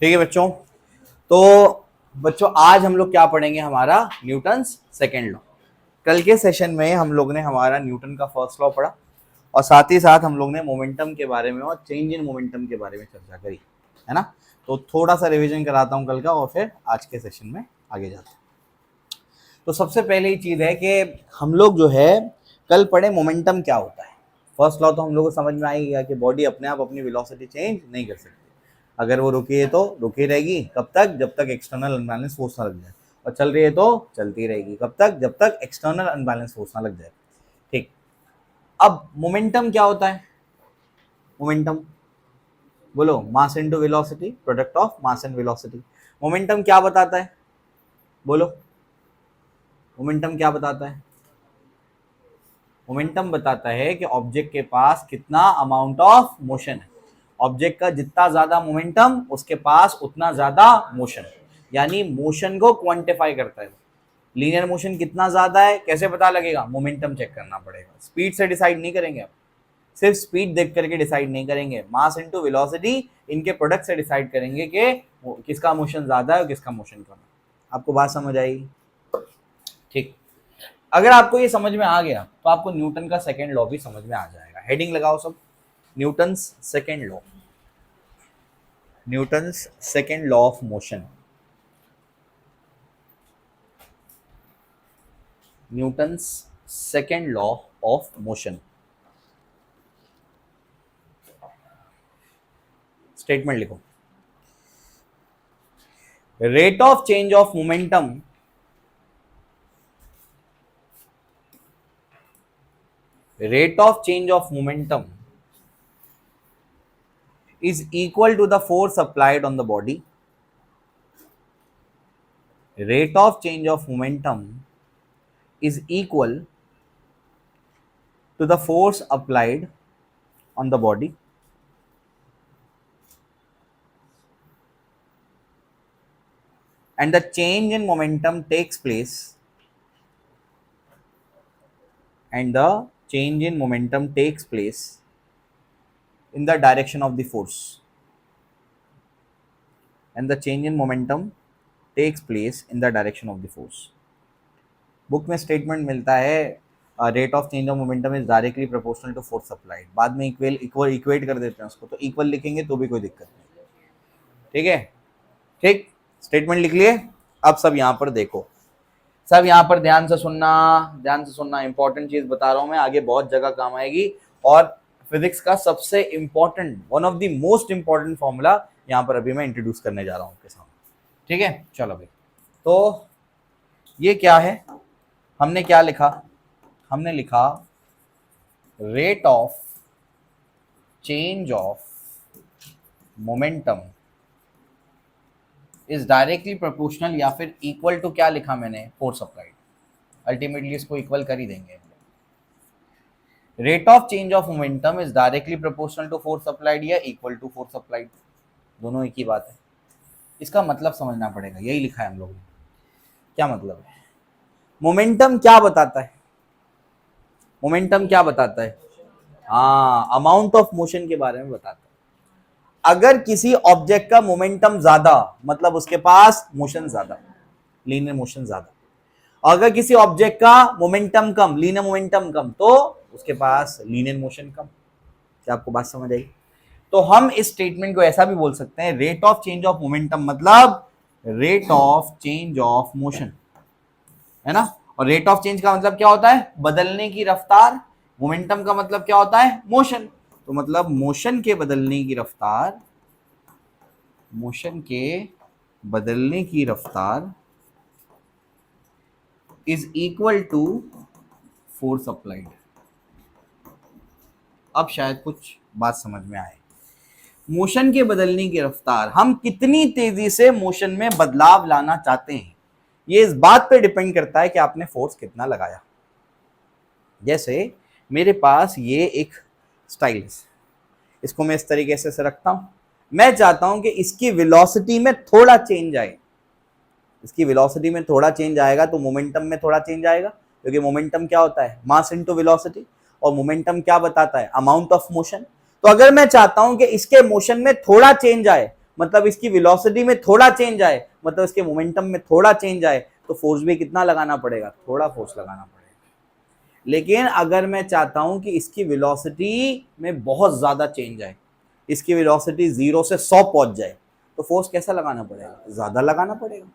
ठीक है बच्चों। तो बच्चों आज हम लोग क्या पढ़ेंगे, हमारा न्यूटन्स सेकेंड लॉ। कल के सेशन में हम लोग ने हमारा न्यूटन का फर्स्ट लॉ पढ़ा और साथ ही साथ हम लोग ने मोमेंटम के बारे में और चेंज इन मोमेंटम के बारे में चर्चा करी, है ना। तो थोड़ा सा रिवीजन कराता हूँ कल का और फिर आज के सेशन में आगे जाते हैं। तो सबसे पहले ही चीज़ है कि हम लोग जो है कल पढ़े मोमेंटम क्या होता है। फर्स्ट लॉ तो हम लोग को समझ में आ गया कि बॉडी अपने आप अपनी वेलोसिटी चेंज नहीं कर सकती। अगर वो रुकी है तो रुकी रहेगी, कब तक? जब तक एक्सटर्नल अनबैलेंस फोर्स ना लग जाए। और चल रही है तो चलती रहेगी, कब तक? जब तक एक्सटर्नल अनबैलेंस फोर्स ना लग जाए। ठीक। अब मोमेंटम क्या होता है? मोमेंटम बोलो, मास into velocity, product of mass and velocity. Momentum क्या बताता है? बोलो, मोमेंटम क्या बताता है? मोमेंटम बताता है कि ऑब्जेक्ट के पास कितना अमाउंट ऑफ मोशन है। ऑब्जेक्ट का जितना ज्यादा मोमेंटम उसके पास उतना ज्यादा मोशन, यानी मोशन को क्वांटिफाई करता है। लीनियर मोशन कितना ज्यादा है कैसे पता लगेगा? मोमेंटम चेक करना पड़ेगा। स्पीड से डिसाइड नहीं करेंगे आप, सिर्फ स्पीड देख करके डिसाइड नहीं करेंगे। मास इनटू वेलोसिटी, इनके प्रोडक्ट से डिसाइड करेंगे कि किसका मोशन ज्यादा है और किसका मोशन कम है। आपको बात समझ आई? ठीक। अगर आपको ये समझ में आ गया तो आपको न्यूटन का सेकेंड लॉ भी समझ में आ जाएगा। हेडिंग लगाओ सब, Newton's second law. Newton's second law of motion. Newton's second law of motion. Statement लिखो। Rate of change of momentum rate of change of momentum is equal to the force applied on the body. Rate of change of momentum is equal to the force applied on the body. And the change in momentum takes place. And the change in momentum takes place in the direction of the force. And the change in momentum takes place in the direction of the force. Book में statement मिलता है rate of change of momentum is directly proportional to force applied. बाद में equate कर देते हैं उसको, तो इक्वल लिखेंगे तो भी कोई दिक्कत नहीं। ठीक है, ठीक। स्टेटमेंट लिख लिए। अब सब यहाँ पर देखो, सब यहाँ पर ध्यान से सुनना, ध्यान से सुनना। इंपॉर्टेंट चीज बता रहा हूं मैं, आगे बहुत जगह काम आएगी। और फिजिक्स का सबसे important, one of the most important formula यहाँ पर अभी मैं इंट्रोड्यूस करने जा रहा हूँ आपके सामने। ठीक है, चलो भाई। तो ये क्या है, हमने क्या लिखा? हमने लिखा rate of change of momentum is directly proportional, या फिर इक्वल टू, क्या लिखा मैंने? Force applied. अल्टीमेटली इसको इक्वल कर ही देंगे। Rate of change of momentum is directly proportional to force applied या इक्वल टू फोर्स अप्लाइड, दोनों एक ही बात है। इसका मतलब समझना पड़ेगा, यही लिखा है हम लोगों ने। क्या मतलब है? मोमेंटम क्या बताता है? मोमेंटम क्या बताता है? हाँ, अमाउंट ऑफ मोशन के बारे में बताता है। अगर किसी ऑब्जेक्ट का मोमेंटम ज्यादा, मतलब उसके पास मोशन ज्यादा, लीनियर मोशन ज्यादा। अगर किसी ऑब्जेक्ट का मोमेंटम कम, लीनियर मोमेंटम कम, तो उसके पास लीनियर मोशन कम। क्या आपको बात समझ आई? तो हम इस स्टेटमेंट को ऐसा भी बोल सकते हैं, rate of change of momentum मतलब rate of change of motion, है ना। और रेट ऑफ चेंज का मतलब क्या होता है? बदलने की रफ्तार। मोमेंटम का मतलब क्या होता है? मोशन। तो मतलब मोशन के बदलने की रफ्तार, मोशन के बदलने की रफ्तार is equal to force applied. अब शायद कुछ बात समझ में आए। मोशन के बदलने की रफ्तार, हम कितनी तेजी से मोशन में बदलाव लाना चाहते हैं, ये इस बात पे डिपेंड करता है कि आपने फोर्स कितना लगाया। जैसे मेरे पास ये एक स्टाइल है, इसको मैं इस तरीके से रखता हूं। मैं चाहता हूं कि इसकी वेलोसिटी में थोड़ा चेंज आए। इसकी वेलोसिटी में थोड़ा चेंज आएगा तो मोमेंटम में थोड़ा चेंज आएगा, क्योंकि मोमेंटम क्या होता है? Mass into velocity. और मोमेंटम क्या बताता है? Amount of motion. तो अगर मैं चाहता हूं कि इसके मोशन में थोड़ा चेंज आए, मतलब इसकी वेलोसिटी में थोड़ा चेंज आए, मतलब इसके मोमेंटम में थोड़ा चेंज आए, तो फोर्स भी कितना लगाना पड़ेगा, थोड़ा फोर्स लगाना पड़ेगा। लेकिन अगर मैं चाहता हूं कि इसकी वेलोसिटी में बहुत ज्यादा चेंज आए, इसकी वेलोसिटी 0 से 100 पहुंच जाए, तो फोर्स कैसा लगाना पड़ेगा, ज्यादा लगाना पड़ेगा।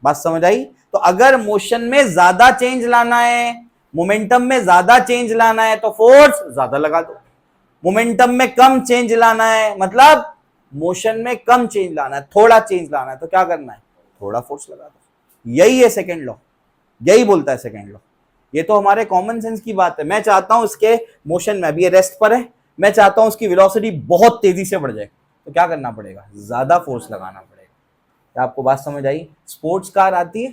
बात समझ आई? तो अगर मोशन में ज्यादा चेंज लाना है, मोमेंटम में ज्यादा चेंज लाना है, तो फोर्स ज्यादा लगा दो। मोमेंटम में कम चेंज लाना है, मतलब मोशन में कम चेंज लाना है, थोड़ा चेंज लाना है, तो क्या करना है, थोड़ा फोर्स लगा दो। यही है सेकंड लॉ, यही बोलता है सेकंड लॉ। ये तो हमारे कॉमन सेंस की बात है। मैं चाहता हूं इसके मोशन में, अभी ये रेस्ट पर है, मैं चाहता हूं उसकी वेलोसिटी बहुत तेजी से बढ़ जाए, तो क्या करना पड़ेगा, ज्यादा फोर्स लगाना पड़ेगा। क्या आपको बात समझ आई? स्पोर्ट्स कार आती है,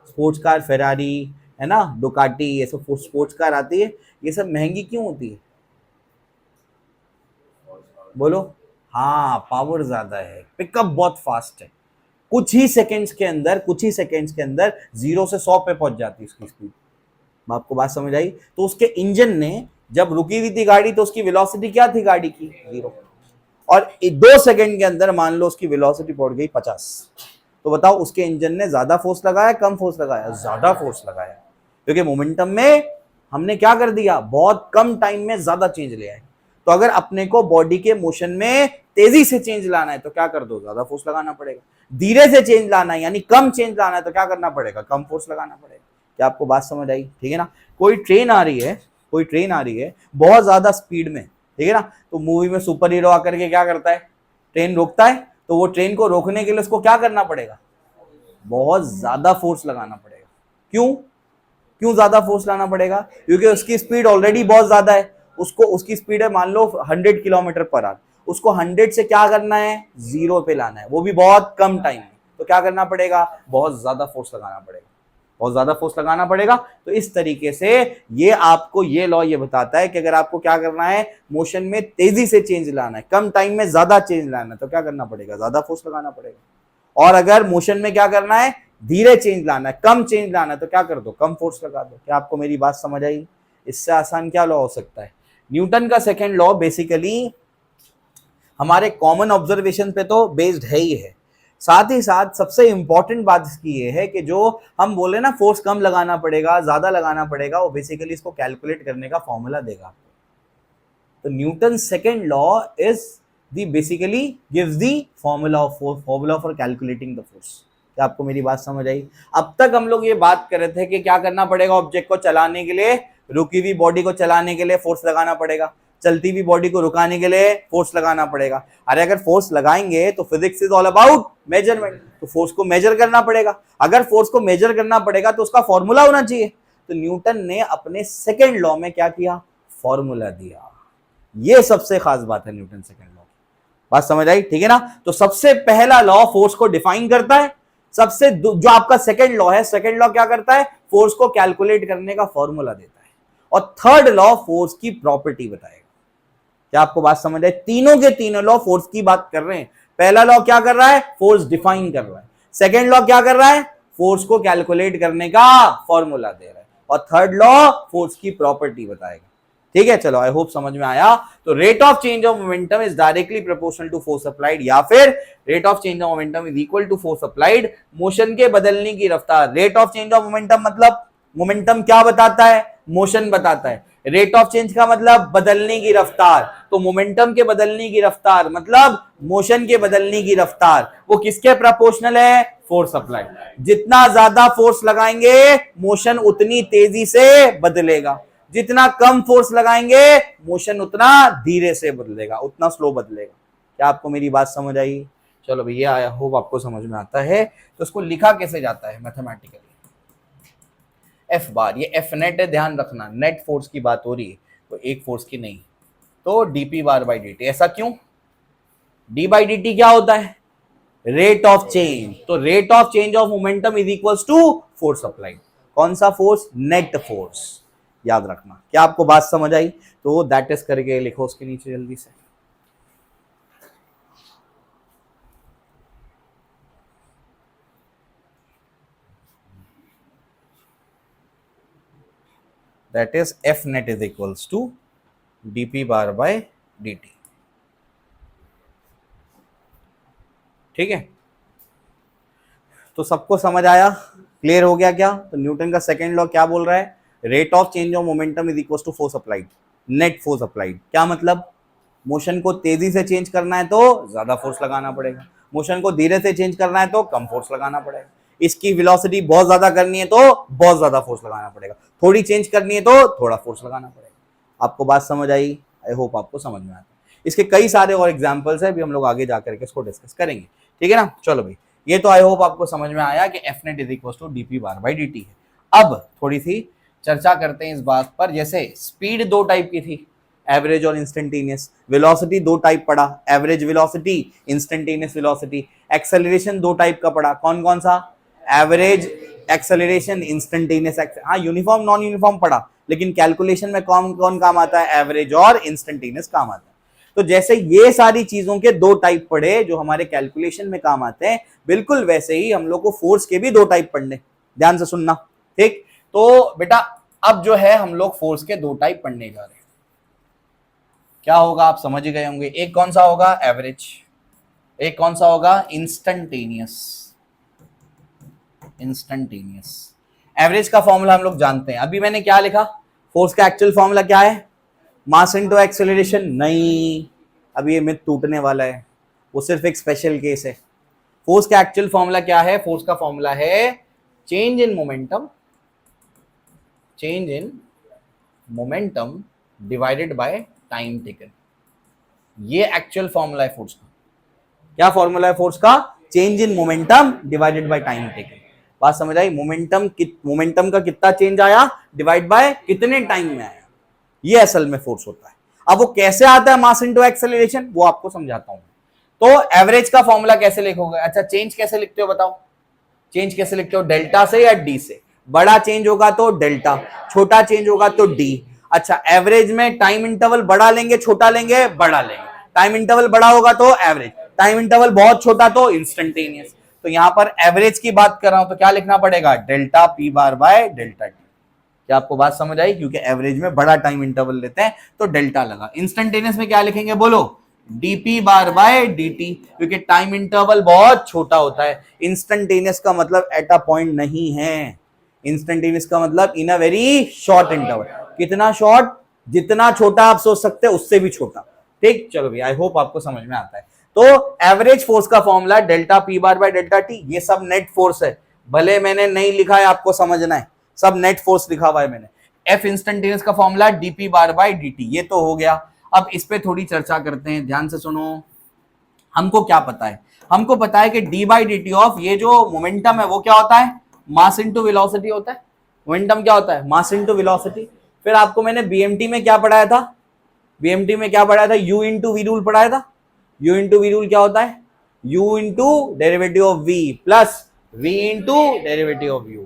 स्पोर्ट्स कार फेरारी है ना, डुकाटी, ये सब स्पोर्ट्स कार आती है, ये सब महंगी क्यों होती है, बोलो? हाँ, पावर ज्यादा है, पिकअप बहुत फास्ट है, कुछ ही सेकंड्स के अंदर, कुछ ही सेकंड्स के अंदर 0 से 100 पे पहुंच जाती है उसकी स्पीड। आपको बात समझ आई? तो उसके इंजन ने जब रुकी हुई थी गाड़ी, तो उसकी वेलोसिटी क्या थी गाड़ी की, 0, और 2 सेकंड के अंदर मान लो उसकी वेलोसिटी पहुंच गई 50, तो बताओ उसके इंजन ने ज्यादा फोर्स लगाया, कम फोर्स लगाया, ज्यादा फोर्स लगाया, क्योंकि मोमेंटम में हमने क्या कर दिया, बहुत कम टाइम में ज्यादा चेंज ले आए। तो अगर अपने को बॉडी के मोशन में तेजी से चेंज लाना है, तो क्या कर दो, ज्यादा फोर्स लगाना पड़ेगा। धीरे से चेंज लाना है, यानी कम चेंज लाना है, तो क्या करना पड़ेगा, कम फोर्स लगाना पड़ेगा। क्या आपको बात समझ आई? ठीक है ना? कोई ट्रेन आ रही है, कोई ट्रेन आ रही है बहुत ज्यादा स्पीड में, ठीक है ना, तो मूवी में सुपर हीरो आकर के क्या करता है, ट्रेन रोकता है, तो वो ट्रेन को रोकने के लिए उसको क्या करना पड़ेगा, बहुत ज्यादा फोर्स लगाना पड़ेगा। क्यों, क्यों ज्यादा फोर्स लाना पड़ेगा, क्योंकि उसकी स्पीड ऑलरेडी बहुत ज्यादा है, उसको, उसकी स्पीड है मान लो 100 किलोमीटर पर आवर, उसको 100 से क्या करना है, 0 पे लाना है, वो भी बहुत कम टाइम में, तो क्या करना पड़ेगा, बहुत ज्यादा फोर्स लगाना पड़ेगा, बहुत ज्यादा फोर्स लगाना पड़ेगा। तो इस तरीके से ये आपको ये लॉ ये बताता है कि अगर आपको क्या करना है, मोशन में तेजी से चेंज लाना है, कम टाइम में ज्यादा चेंज लाना है, तो क्या करना पड़ेगा, ज्यादा फोर्स लगाना पड़ेगा। और अगर मोशन में क्या करना है, धीरे चेंज लाना है, कम चेंज लाना है, तो क्या कर दो, कम फोर्स लगा दो। क्या आपको मेरी बात समझ आई? इससे आसान क्या लॉ हो सकता है? न्यूटन का सेकेंड लॉ बेसिकली हमारे कॉमन ऑब्जर्वेशन पे तो बेस्ड है ही है, साथ ही साथ सबसे इंपॉर्टेंट बात इसकी ये है कि जो हम बोले ना फोर्स कम लगाना पड़ेगा, ज्यादा लगाना पड़ेगा, वो बेसिकली इसको कैलकुलेट करने का फॉर्मूला देगा। तो Newton second law is the basically gives the formula for calculating the force. क्या आपको मेरी बात समझ आई? अब तक हम लोग ये बात कर रहे थे कि क्या करना पड़ेगा, ऑब्जेक्ट को चलाने के लिए, रुकी हुई बॉडी को चलाने के लिए फोर्स लगाना पड़ेगा, चलती हुई बॉडी को रुकाने के लिए फोर्स लगाना पड़ेगा। अरे अगर फोर्स लगाएंगे तो physics is all about measurement, तो फोर्स को मेजर करना पड़ेगा। अगर फोर्स को मेजर करना पड़ेगा तो उसका फॉर्मूला होना चाहिए। तो न्यूटन ने अपने सेकेंड लॉ में क्या किया, फॉर्मूला दिया। ये सबसे खास बात है न्यूटन सेकेंड लॉ। बात समझ आई? ठीक है ना? तो सबसे पहला लॉ फोर्स को डिफाइन करता है, सबसे जो आपका सेकेंड लॉ है, सेकेंड लॉ क्या करता है, फोर्स को कैलकुलेट करने का फॉर्मूला देता है, और थर्ड लॉ फोर्स की प्रॉपर्टी बताएगा। क्या आपको बात समझ आई? तीनों के तीनों लॉ फोर्स की बात कर रहे हैं। पहला लॉ क्या कर रहा है, फोर्स डिफाइन कर रहा है। सेकेंड लॉ क्या कर रहा है, फोर्स को कैलकुलेट करने का फॉर्मूला दे रहा है। और थर्ड लॉ फोर्स की प्रॉपर्टी बताएगा। ठीक है, चलो आई होप समझ में आया। तो rate of change of momentum is directly proportional to force applied, या फिर rate of change of momentum is equal to force applied, motion के बदलने की रफ्तार। Rate of change of momentum मतलब मोमेंटम क्या बताता है, मोशन बताता है। रेट ऑफ चेंज का मतलब बदलने की रफ्तार, तो मोमेंटम के बदलने की रफ्तार मतलब मोशन के बदलने की रफ्तार, वो किसके प्रोपोर्शनल है, फोर्स अप्लाइड। जितना ज्यादा फोर्स लगाएंगे मोशन उतनी तेजी से बदलेगा, जितना कम फोर्स लगाएंगे मोशन उतना धीरे से बदलेगा, उतना स्लो बदलेगा। क्या आपको मेरी बात समझ आई? चलो भैया, आई होप आपको समझ में आता है। तो इसको लिखा कैसे जाता है मैथमेटिकली, एफ बार, ये एफ नेट है, ध्यान रखना, नेट फोर्स की बात हो रही है, तो एक फोर्स की नहीं। तो dp bar by d t. ऐसा क्यों? डी बाई डी टी क्या होता है, रेट ऑफ चेंज। तो rate of change of momentum is equals to force applied. कौन सा फोर्स, नेट फोर्स, याद रखना। क्या आपको बात समझ आई? तो दैट इज करके लिखो उसके नीचे जल्दी से। That is F net is equals to dp bar by dt। ठीक है, तो सबको समझ आया, क्लियर हो गया क्या? तो न्यूटन का सेकंड लॉ क्या बोल रहा है? Rate of change of momentum is equal to force applied, net force applied. क्या मतलब? मोशन को तेजी से चेंज करना है तो ज्यादा फोर्स लगाना पड़ेगा, मोशन को धीरे से चेंज करना है तो कम फोर्स लगाना पड़ेगा, इसकी वेलोसिटी बहुत ज्यादा करनी है तो बहुत ज्यादा फोर्स लगाना पड़ेगा, थोड़ी चेंज करनी है तो थोड़ा फोर्स लगाना पड़ेगा। आपको बात समझ आई? आई होप आपको समझ में आता है। इसके कई सारे और एग्जाम्पल्स है, अभी हम लोग आगे जाकर के इसको डिस्कस करेंगे, ठीक है ना। चलो भाई, ये तो आई होप आपको समझ में आया कि F net is equal to d p bar by d t है। अब थोड़ी सी चर्चा करते हैं इस बात पर, जैसे स्पीड दो टाइप की थी, एवरेज और इंस्टेंटेनियस, वेलोसिटी दो टाइप पढ़ा, average velocity, instantaneous velocity, acceleration दो टाइप का पढ़ा, कौन कौन सा? Average acceleration, instantaneous. हाँ, यूनिफॉर्म नॉन यूनिफॉर्म पढ़ा, लेकिन कैलकुलेशन में कौन कौन काम आता है? एवरेज और इंस्टेंटेनियस काम आता है। तो जैसे ये सारी चीजों के दो टाइप पढ़े जो हमारे कैलकुलेशन में काम आते हैं, बिल्कुल वैसे ही हम लोग को फोर्स के भी दो टाइप पढ़ने, ध्यान से सुनना, ठीक। तो बेटा अब जो है हम लोग फोर्स के दो टाइप पढ़ने जा रहे हैं। क्या होगा आप समझ गए होंगे, एक कौन सा होगा? एवरेज, एक कौन सा होगा? इंस्टेंटेनियस। इंस्टेंटेनियस एवरेज का फॉर्मूला हम लोग जानते हैं, अभी मैंने क्या लिखा? फोर्स का एक्चुअल फॉर्मूला क्या है? Mass into acceleration. नहीं, अभी ये मिथ टूटने वाला है, वो सिर्फ एक स्पेशल केस है। फोर्स का एक्चुअल फॉर्मूला क्या है? फोर्स का फॉर्मूला है change in momentum, change in momentum divided by time taken. ये एक्चुअल फॉर्मूला है फोर्स का। क्या फॉर्मूला है फोर्स का? Change in momentum divided by time taken. बात समझ आई? मोमेंटम का कितना चेंज आया डिवाइड बाय कितने टाइम में आया, ये असल में फोर्स होता है। अब वो कैसे आता है मास इनटू एक्सेलरेशन, वो आपको समझाता हूं। तो एवरेज का फॉर्मूला कैसे लिखोगे? अच्छा, चेंज कैसे लिखते हो बताओ? चेंज कैसे लिखते हो? डेल्टा से या डी से? बड़ा चेंज होगा तो डेल्टा, छोटा चेंज होगा तो डी। अच्छा, एवरेज में टाइम इंटरवल बड़ा लेंगे छोटा लेंगे? बड़ा लेंगे। टाइम इंटरवल बड़ा होगा तो एवरेज, टाइम इंटरवल बहुत छोटा तो इंस्टेंटेनियस। तो यहां पर एवरेज की बात कर रहा हूं तो क्या लिखना पड़ेगा? डेल्टा पी बार बाय डेल्टा टी। क्या आपको बात समझ आई? क्योंकि एवरेज में बड़ा टाइम इंटरवल लेते हैं तो डेल्टा लगा। इंस्टेंटेनियस में क्या लिखेंगे बोलो? डीपी बार बाय डीटी, क्योंकि टाइम इंटरवल बहुत छोटा होता है। इंस्टेंटेनियस का मतलब एट अ पॉइंट नहीं है, इंस्टेंटेनियस का मतलब इन अ वेरी शॉर्ट इंटरवल। कितना शॉर्ट? जितना छोटा आप सोच सकते हैं उससे भी छोटा, ठीक। चलो भाई, आई होप आपको समझ में आता है। तो एवरेज फोर्स का फॉर्मूला डेल्टा पी बार बाय डेल्टा टी, ये सब नेट फोर्स है, भले मैंने नहीं लिखा है, आपको समझना है, सब नेट फोर्स लिखा हुआ है मैंने। एफ इंस्टेंटेनियस का formula DP bar by DT, ये तो हो गया। अब इस पे थोड़ी चर्चा करते हैं, ध्यान से सुनो। हमको क्या पता है? हमको पता है कि D by d T of ये जो मोमेंटम है वो क्या होता है? मास इनटू वेलोसिटी होता है। मोमेंटम क्या होता है? Mass into velocity. फिर आपको मैंने बीएमटी में क्या पढ़ाया था? बीएमटी में क्या पढ़ाया था? यू इंटू वी रूल पढ़ाया था। यू इंटू वी रूल क्या होता है? U into derivative of v plus v into derivative of u,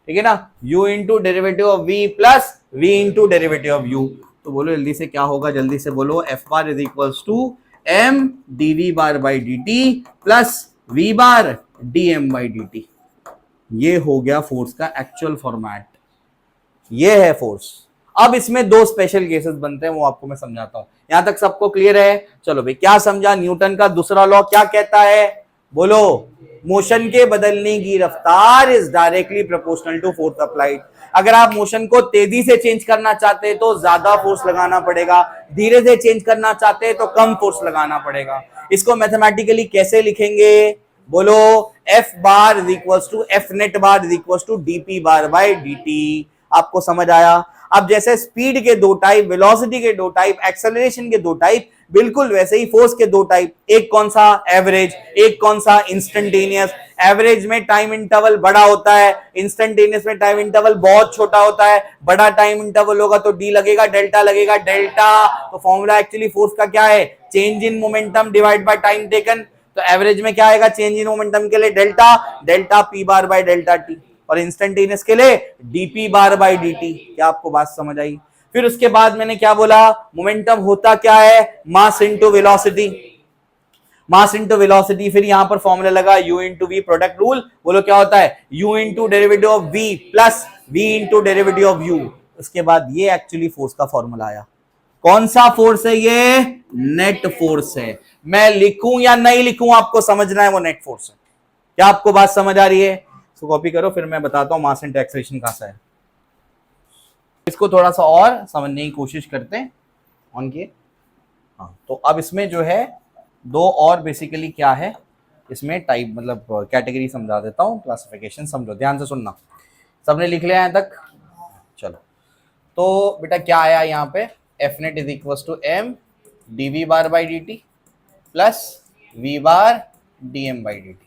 ठीक है ना। u into derivative of v plus v into derivative of u। तो बोलो जल्दी से क्या होगा? जल्दी से बोलो। F bar is equals to m dv bar by dt plus v bar dm by dt। ये हो गया फोर्स का एक्चुअल फॉर्मेट, ये है फोर्स। अब इसमें दो स्पेशल केसेस बनते हैं, वो आपको मैं समझाता हूं। यहां तक सबको क्लियर है? चलो भाई, क्या समझा? न्यूटन का दूसरा लॉ क्या कहता है? बोलो। मोशन के बदलने की रफ्तार is directly proportional to force applied. अगर आप मोशन को तेजी से चेंज करना चाहते हैं तो ज्यादा फोर्स लगाना पड़ेगा, धीरे से चेंज करना चाहते हैं तो कम फोर्स लगाना पड़ेगा। इसको मैथमेटिकली कैसे लिखेंगे? बोलो। F bar is equals to F net bar is equals to dp bar by dt. आपको समझ आया? अब जैसे स्पीड के दो टाइप, वेलोसिटी के दो टाइप, एक्सेलरेशन के दो टाइप, बिल्कुल वैसे ही फोर्स के दो टाइप। एक कौन सा? एवरेज, एक कौन सा? इंस्टेंटेनियस। एवरेज में टाइम इंटरवल बड़ा होता है, इंस्टेंटेनियस में टाइम इंटरवल बहुत छोटा होता है। बड़ा टाइम इंटरवल होगा तो डी लगेगा, डेल्टा लगेगा, डेल्टा। तो फॉर्मूला एक्चुअली फोर्स का क्या है? Change in momentum divide by time taken. तो एवरेज में क्या आएगा? चेंज इन मोमेंटम के लिए डेल्टा, डेल्टा पी बार बाय डेल्टा टी, और इंस्टेंटेनियस के लिए डीपी बार बाय डीटी। क्या आपको बात समझ आई? फिर उसके बाद मैंने क्या बोला? मोमेंटम होता क्या है? Mass into velocity, mass into velocity. फिर यहां पर फॉर्मूला लगा u into v, product rule. बोलो क्या होता है? u into derivative of v plus v into derivative of u। उसके बाद ये एक्चुअली फोर्स का फॉर्मूला आया। कौन सा फोर्स है ये? नेट फोर्स है। मैं लिखूं या नहीं लिखूं, आपको समझना है वो नेट फोर्स है। क्या आपको बात समझ आ रही है? इसको कॉपी करो, फिर मैं बताता हूं मास इनटू एक्सेलरेशन कहां सा है। इसको थोड़ा सा और समझने की कोशिश करते हैं। ऑन किए। हाँ, तो अब इसमें जो है दो और बेसिकली क्या है, इसमें टाइप मतलब कैटेगरी समझा देता हूँ, क्लासिफिकेशन समझो, ध्यान से सुनना। सबने लिख लिया यहाँ तक? चलो, तो बेटा क्या आया यहाँ पे, F net is equal to m d v bar by d t plus v bar d m by d t,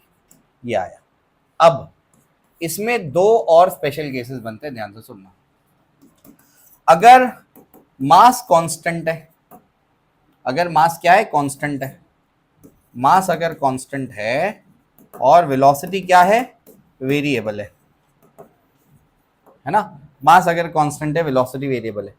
ये आया। अब इसमें दो और स्पेशल केसेस बनते हैं, ध्यान से सुनना। अगर मास कांस्टेंट है, अगर मास क्या है, कांस्टेंट है, मास अगर कांस्टेंट है और वेलोसिटी क्या है, वेरिएबल है ना। मास अगर कांस्टेंट है, वेलोसिटी वेरिएबल है।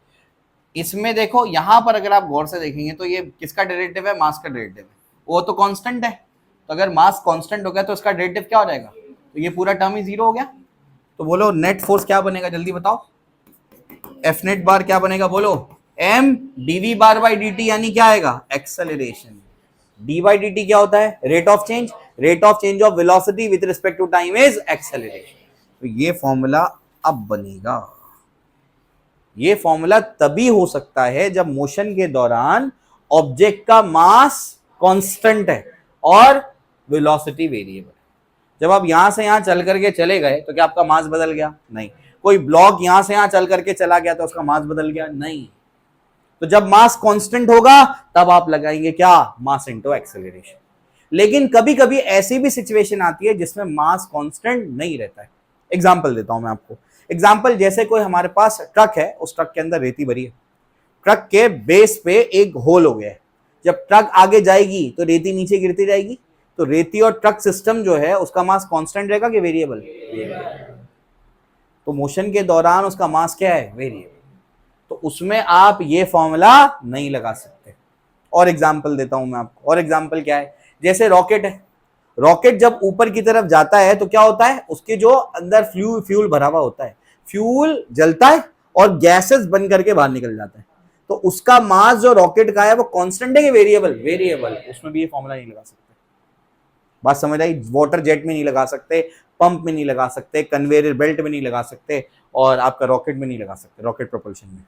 इसमें देखो यहां पर अगर आप गौर से देखेंगे तो ये किसका डेरिवेटिव है, मास का डेरिवेटिव है, वो तो कांस्टेंट है। तो अगर मास कांस्टेंट हो गया तो इसका डेरिवेटिव क्या हो जाएगा, तो ये पूरा टर्म ही जीरो हो गया। तो बोलो नेट फोर्स क्या बनेगा, जल्दी बताओ। एफ नेट बार क्या बनेगा, बोलो। M dv bar by d t, यानी क्या आएगा, acceleration. D by d t क्या होता है, rate of change. Rate of change of velocity with respect to time is acceleration. तो ये फॉर्मूला अब बनेगा। ये फॉर्मूला तभी हो सकता है जब मोशन के दौरान ऑब्जेक्ट का मास कांस्टेंट है और वेलोसिटी वेरिएबल। जब आप यहां से यहां चल करके चले गए तो क्या आपका मास बदल गया, नहीं। कोई ब्लॉक यहां से यहां चल करके चला गया तो उसका मास बदल गया, नहीं। तो जब मास कांस्टेंट होगा तब आप लगाएंगे क्या, मास इनटू एक्सेलरेशन। लेकिन कभी कभी ऐसी भी सिचुएशन आती है जिसमें मास कांस्टेंट नहीं रहता है। एग्जांपल देता हूं मैं आपको। एग्जांपल, जैसे कोई हमारे पास ट्रक है, उस ट्रक के अंदर रेती भरी है, ट्रक के बेस पे एक होल हो गया है। जब ट्रक आगे जाएगी तो रेती नीचे गिरती जाएगी। तो रेती और ट्रक सिस्टम जो है उसका मास कांस्टेंट रहेगा कि वेरिएबल, तो मोशन के दौरान उसका मास क्या है, वेरिएबल। तो उसमें आप ये फॉर्मूला नहीं लगा सकते। और एग्जांपल देता हूं मैं आपको। और एग्जांपल क्या है, जैसे रॉकेट है। रॉकेट जब ऊपर की तरफ जाता है तो क्या होता है, उसके जो अंदर फ्यूल भरा हुआ होता है, फ्यूल जलता है और गैसेस बन करके बाहर निकल जाता है। तो उसका मास जो रॉकेट का है वो कांस्टेंट है कि वेरिएबल, वेरिएबल। उसमें भी ये फॉर्मूला नहीं लगा सकते। बात समझ आई? वाटर जेट में नहीं लगा सकते, पंप में नहीं लगा सकते, कन्वेयर बेल्ट में नहीं लगा सकते, और आपका रॉकेट में नहीं लगा सकते, रॉकेट प्रोपल्शन में।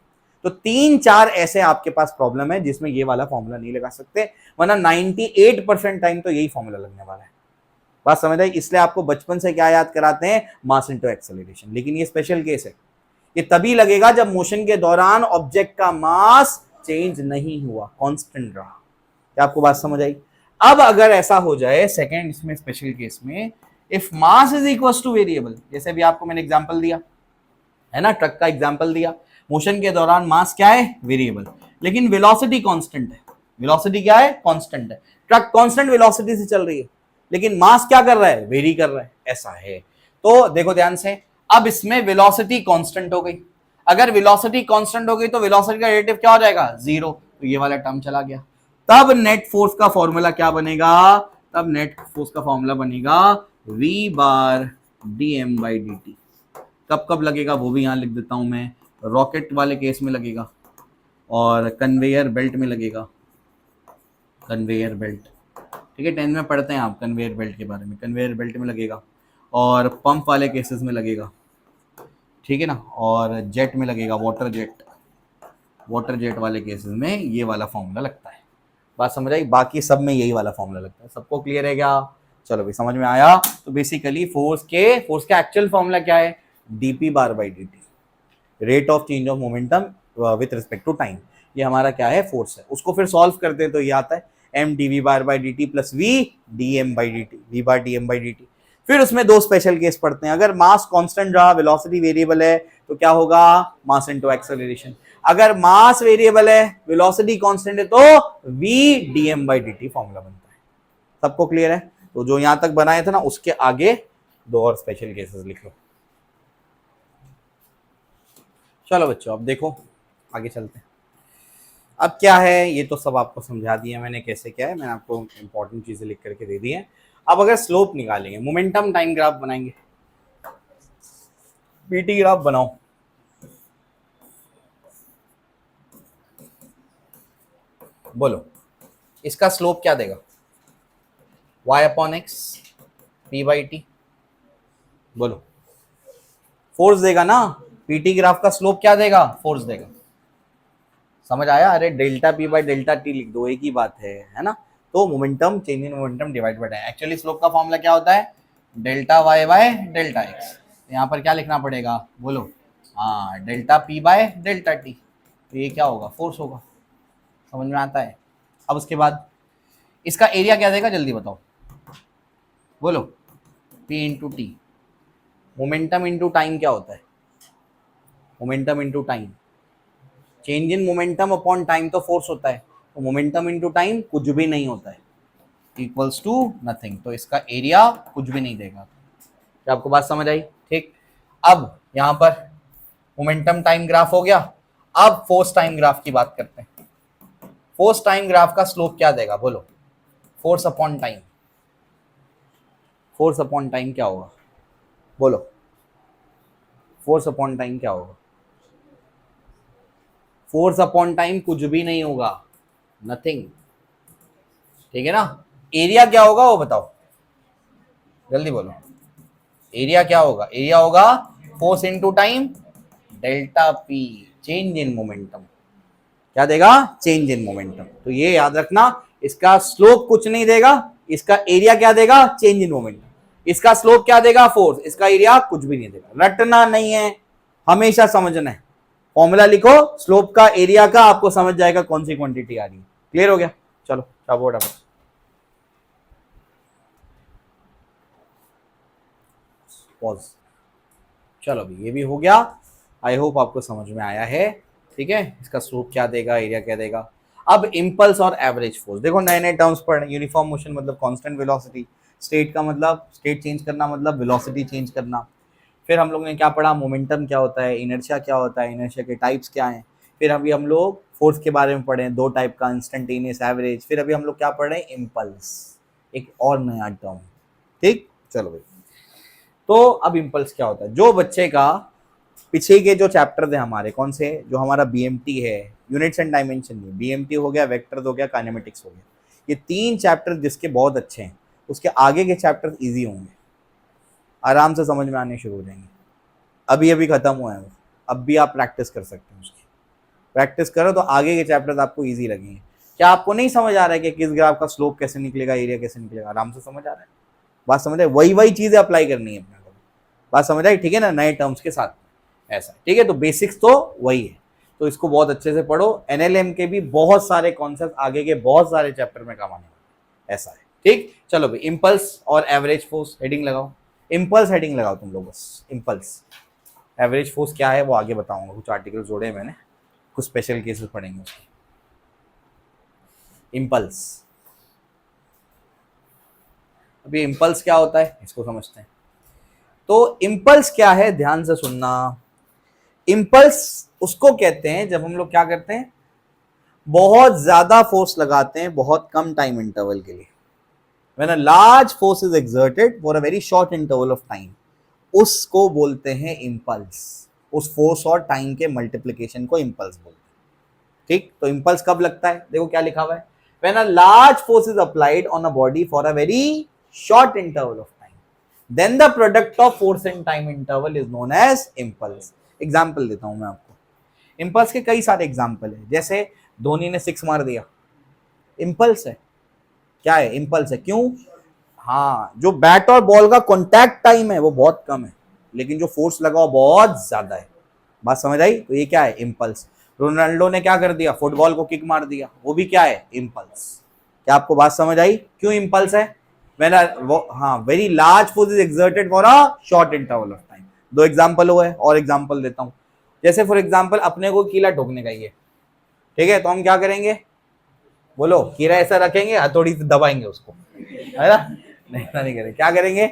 तो 3-4 ऐसे आपके पास प्रॉब्लम है जिसमें ये वाला फॉर्मूला नहीं लगा सकते, वरना 98% टाइम तो यही फॉर्मूला लगने वाला है। बात समझ आई? इसलिए आपको बचपन से क्या याद कराते हैं, मास इनटू एक्सेलरेशन। लेकिन ये स्पेशल केस है, ये तभी लगेगा जब मोशन के दौरान ऑब्जेक्ट का मास चेंज नहीं हुआ, कांस्टेंट रहा। क्या आपको बात समझ आई? अब अगर ऐसा हो जाए सेकंड इसमें स्पेशल केस में, if mass is equal two variable, जैसे भी आपको मैंने एग्जांपल दिया है ना, ट्रक का एग्जांपल दिया, मोशन के दौरान मास क्या है, वेरिएबल, लेकिन वेलोसिटी कांस्टेंट है। वेलोसिटी क्या है, कांस्टेंट है। ट्रक कांस्टेंट वेलोसिटी से चल रही है, लेकिन मास क्या कर रहा है, वेरी कर रहा है, ऐसा है। तो देखो ध्यान से, अब इसमें वेलोसिटी कांस्टेंट हो गई। अगर वेलोसिटी कांस्टेंट हो गई तो वेलोसिटी का डेरिवेटिव क्या हो जाएगा, जीरो। तो ये वाला टर्म चला गया। तब नेट फोर्स का फॉर्मूला क्या बनेगा, तब नेट फोर्स का फॉर्मूला बनेगा v bar d m by d t. कब कब लगेगा वो भी यहां लिख देता हूं मैं। रॉकेट वाले केस में लगेगा, और कन्वेयर बेल्ट में लगेगा, कन्वेयर बेल्ट, ठीक है, 10 में पढ़ते हैं आप कन्वेयर बेल्ट के बारे में, कन्वेयर बेल्ट में लगेगा, और पंप वाले केसेस में लगेगा, ठीक है ना, और जेट में लगेगा, वाटर जेट, वाटर जेट वाले केसेस में ये वाला फॉर्मूला लगता है। बात समझ आई? बाकी सब में यही वाला फॉर्मूला लगता है। सबको क्लियर है क्या? चलो भाई, समझ में आया? तो बेसिकली फोर्स का एक्चुअल फॉर्मूला क्या है, dp bar by d t, rate of change of momentum with respect to time. ये हमारा क्या है, फोर्स है। उसको फिर सॉल्व करते हैं तो ये आता है m d v bar by d t plus v d m by d t, v bar d m by d t. फिर उसमें दो स्पेशल केस पढ़ते हैं। अगर मास कांस्टेंट रहा, वेलोसिटी वेरिएबल है, तो क्या होगा, मास इनटू एक्सेलरेशन। अगर मास वेरिएबल है, वेलोसिटी कांस्टेंट है, तो v d m by d t formula बनता है। सबको क्लियर है? तो जो यहां तक बनाए थे ना, उसके आगे दो और स्पेशल केसेस लिख लो। चलो बच्चों, अब देखो आगे चलते हैं। अब क्या है, ये तो सब आपको समझा दिया मैंने कैसे क्या है, मैंने आपको इंपॉर्टेंट चीजें लिख करके दे दी हैं। अब अगर स्लोप निकालेंगे, मोमेंटम टाइम ग्राफ बनाएंगे, पीटी ग्राफ बनाओ। बोलो इसका स्लोप क्या देगा? y upon x P by T. बोलो, फोर्स देगा ना। पीटी ग्राफ का स्लोप क्या देगा? फोर्स देगा। समझ आया? अरे delta p by delta t लिख दो, एक ही बात है ना। तो momentum, change in momentum divide by time. Actually slope का फॉर्मूला क्या होता है? Delta y by delta x. यहाँ पर क्या लिखना पड़ेगा? बोलो, हाँ, delta p by delta t. तो ये क्या होगा? फोर्स होगा। समझ में आता है? अब उसके बाद इसका एरिया क्या देगा? जल्दी बताओ, बोलो। P into T. Momentum into time क्या होता है? Momentum into time. Change in momentum upon time तो फोर्स होता है, तो मोमेंटम इंटू टाइम कुछ भी नहीं होता है, इक्वल्स टू नथिंग। तो इसका एरिया कुछ भी नहीं देगा। क्या आपको बात समझ आई? ठीक। अब यहां पर मोमेंटम टाइम ग्राफ हो गया। अब फोर्स टाइम ग्राफ की बात करते हैं। फोर्स टाइम ग्राफ का स्लोप क्या देगा? बोलो, force upon time. Force upon time क्या होगा? बोलो, फोर्स अपॉन टाइम क्या होगा? फोर्स अपॉन टाइम कुछ भी नहीं होगा, नथिंग। ठीक है ना। एरिया क्या होगा वो बताओ, जल्दी बोलो। एरिया क्या होगा? एरिया होगा force into time delta P, change in momentum. क्या देगा? Change in momentum. तो ये याद रखना, इसका स्लोप कुछ नहीं देगा, इसका एरिया क्या देगा? Change in momentum. इसका स्लोप क्या देगा? फोर्स। इसका एरिया कुछ भी नहीं देगा। रटना नहीं है, हमेशा समझना है। फॉर्मूला लिखो स्लोप का, एरिया का, आपको समझ जाएगा कौन सी क्वांटिटी आ रही है। क्लियर हो गया? चलो शाबाश। पॉज। चलो अभी ये भी हो गया। आई होप आपको समझ में आया है। ठीक है, इसका स्लोप क्या देगा, एरिया क्या देगा। अब इम्पल्स और एवरेज फोर्स देखो, नए नए टर्म्स पढ़। यूनिफॉर्म मोशन मतलब कांस्टेंट वेलोसिटी, स्टेट का मतलब स्टेट चेंज करना, मतलब वेलोसिटी चेंज करना। फिर हम लोग ने क्या पढ़ा? मोमेंटम क्या होता है, इनर्शिया क्या होता है, इनर्शिया के टाइप्स क्या हैं। फिर अभी हम लोग फोर्स के बारे में पढ़े, दो टाइप का, इंस्टेंटेनियस, एवरेज। फिर अभी हम लोग क्या पढ़ रहे हैं? इम्पल्स, एक और नया टर्म। ठीक, चलो भाई। तो अब इम्पल्स क्या होता है? जो बच्चे का पीछे के जो चैप्टर थे हमारे, कौन से? जो हमारा बीएमटी है, यूनिट्स एंड डायमेंशन में, बीएमटी हो गया, वेक्टर्स हो गया, काइनेमेटिक्स हो गया, ये तीन चैप्टर जिसके बहुत अच्छे हैं, उसके आगे के चैप्टर इजी होंगे, आराम से समझ में आने शुरू हो जाएंगे। अभी अभी खत्म हुआ है, अब भी आप प्रैक्टिस कर सकते हैं उसकी। प्रैक्टिस करो तो आगे के चैप्टर आपको ईजी लगेंगे। क्या आपको नहीं समझ आ रहा है कि किस ग्राफ का स्लोप कैसे निकलेगा, एरिया कैसे निकलेगा? आराम से समझ आ रहा है, बात समझ आए? वही वही चीजें अप्लाई करनी है अपने को, बात समझ आई? ठीक है ना, नए टर्म्स के साथ ऐसा। ठीक है, तो बेसिक्स तो वही है, तो इसको बहुत अच्छे से पढ़ो। एनएलएम के भी बहुत सारे कॉन्सेप्ट आगे के बहुत सारे चैप्टर में काम आने वाले, ऐसा है। ठीक, चलो भाई, इम्पल्स और एवरेज फोर्स हेडिंग लगाओ। इम्पल्स हेडिंग लगाओ तुम लोग बस, इम्पल्स। एवरेज फोर्स क्या है वो आगे बताऊंगा, कुछ आर्टिकल जोड़े मैंने, कुछ स्पेशल केसेस पढ़ेंगे उसके। इम्पल्स, अभी इम्पल्स क्या होता है इसको समझते हैं। तो इम्पल्स क्या है, ध्यान से सुनना। इम्पल्स उसको कहते हैं जब हम लोग क्या करते हैं, बहुत ज्यादा फोर्स लगाते हैं बहुत कम टाइम इंटरवल के लिए। When a large force is exerted for a very short interval of time, उसको बोलते हैं इम्पल्स। उस फोर्स और टाइम के मल्टीप्लीकेशन को इम्पल्स बोलते हैं। ठीक, तो इम्पल्स कब लगता है? देखो क्या लिखा हुआ है, When a large force is applied on a body for a very short interval of time, then the product of force and time interval is known as impulse। Example देता हूं मैं आपको। इम्पल्स के कई सारे एग्जाम्पल है, जैसे धोनी ने 6 मार दिया, इम्पल्स है। क्या है? इम्पल्स है। क्यों? हाँ, जो बैट और बॉल का कॉन्टैक्ट टाइम है वो बहुत कम है, लेकिन जो फोर्स लगा वो बहुत ज्यादा है। बात समझ आई? तो ये क्या है? इम्पल्स। रोनाल्डो ने क्या कर दिया? फुटबॉल को किक मार दिया, वो भी क्या है? इम्पल्स। क्या आपको बात समझ आई? क्यों इम्पल्स है? Very large force is exerted for a short interval of time. दो एग्जांपल हुए, और एग्जांपल देता हूं। जैसे फॉर एग्जांपल अपने को कीला ठोकने का ही है, ठीक है, तो हम क्या करेंगे? बोलो, कीला ऐसा रखेंगे, हथौड़ी से दबाएंगे उसको, है ना? नहीं, ऐसा नहीं करेंगे। क्या करेंगे?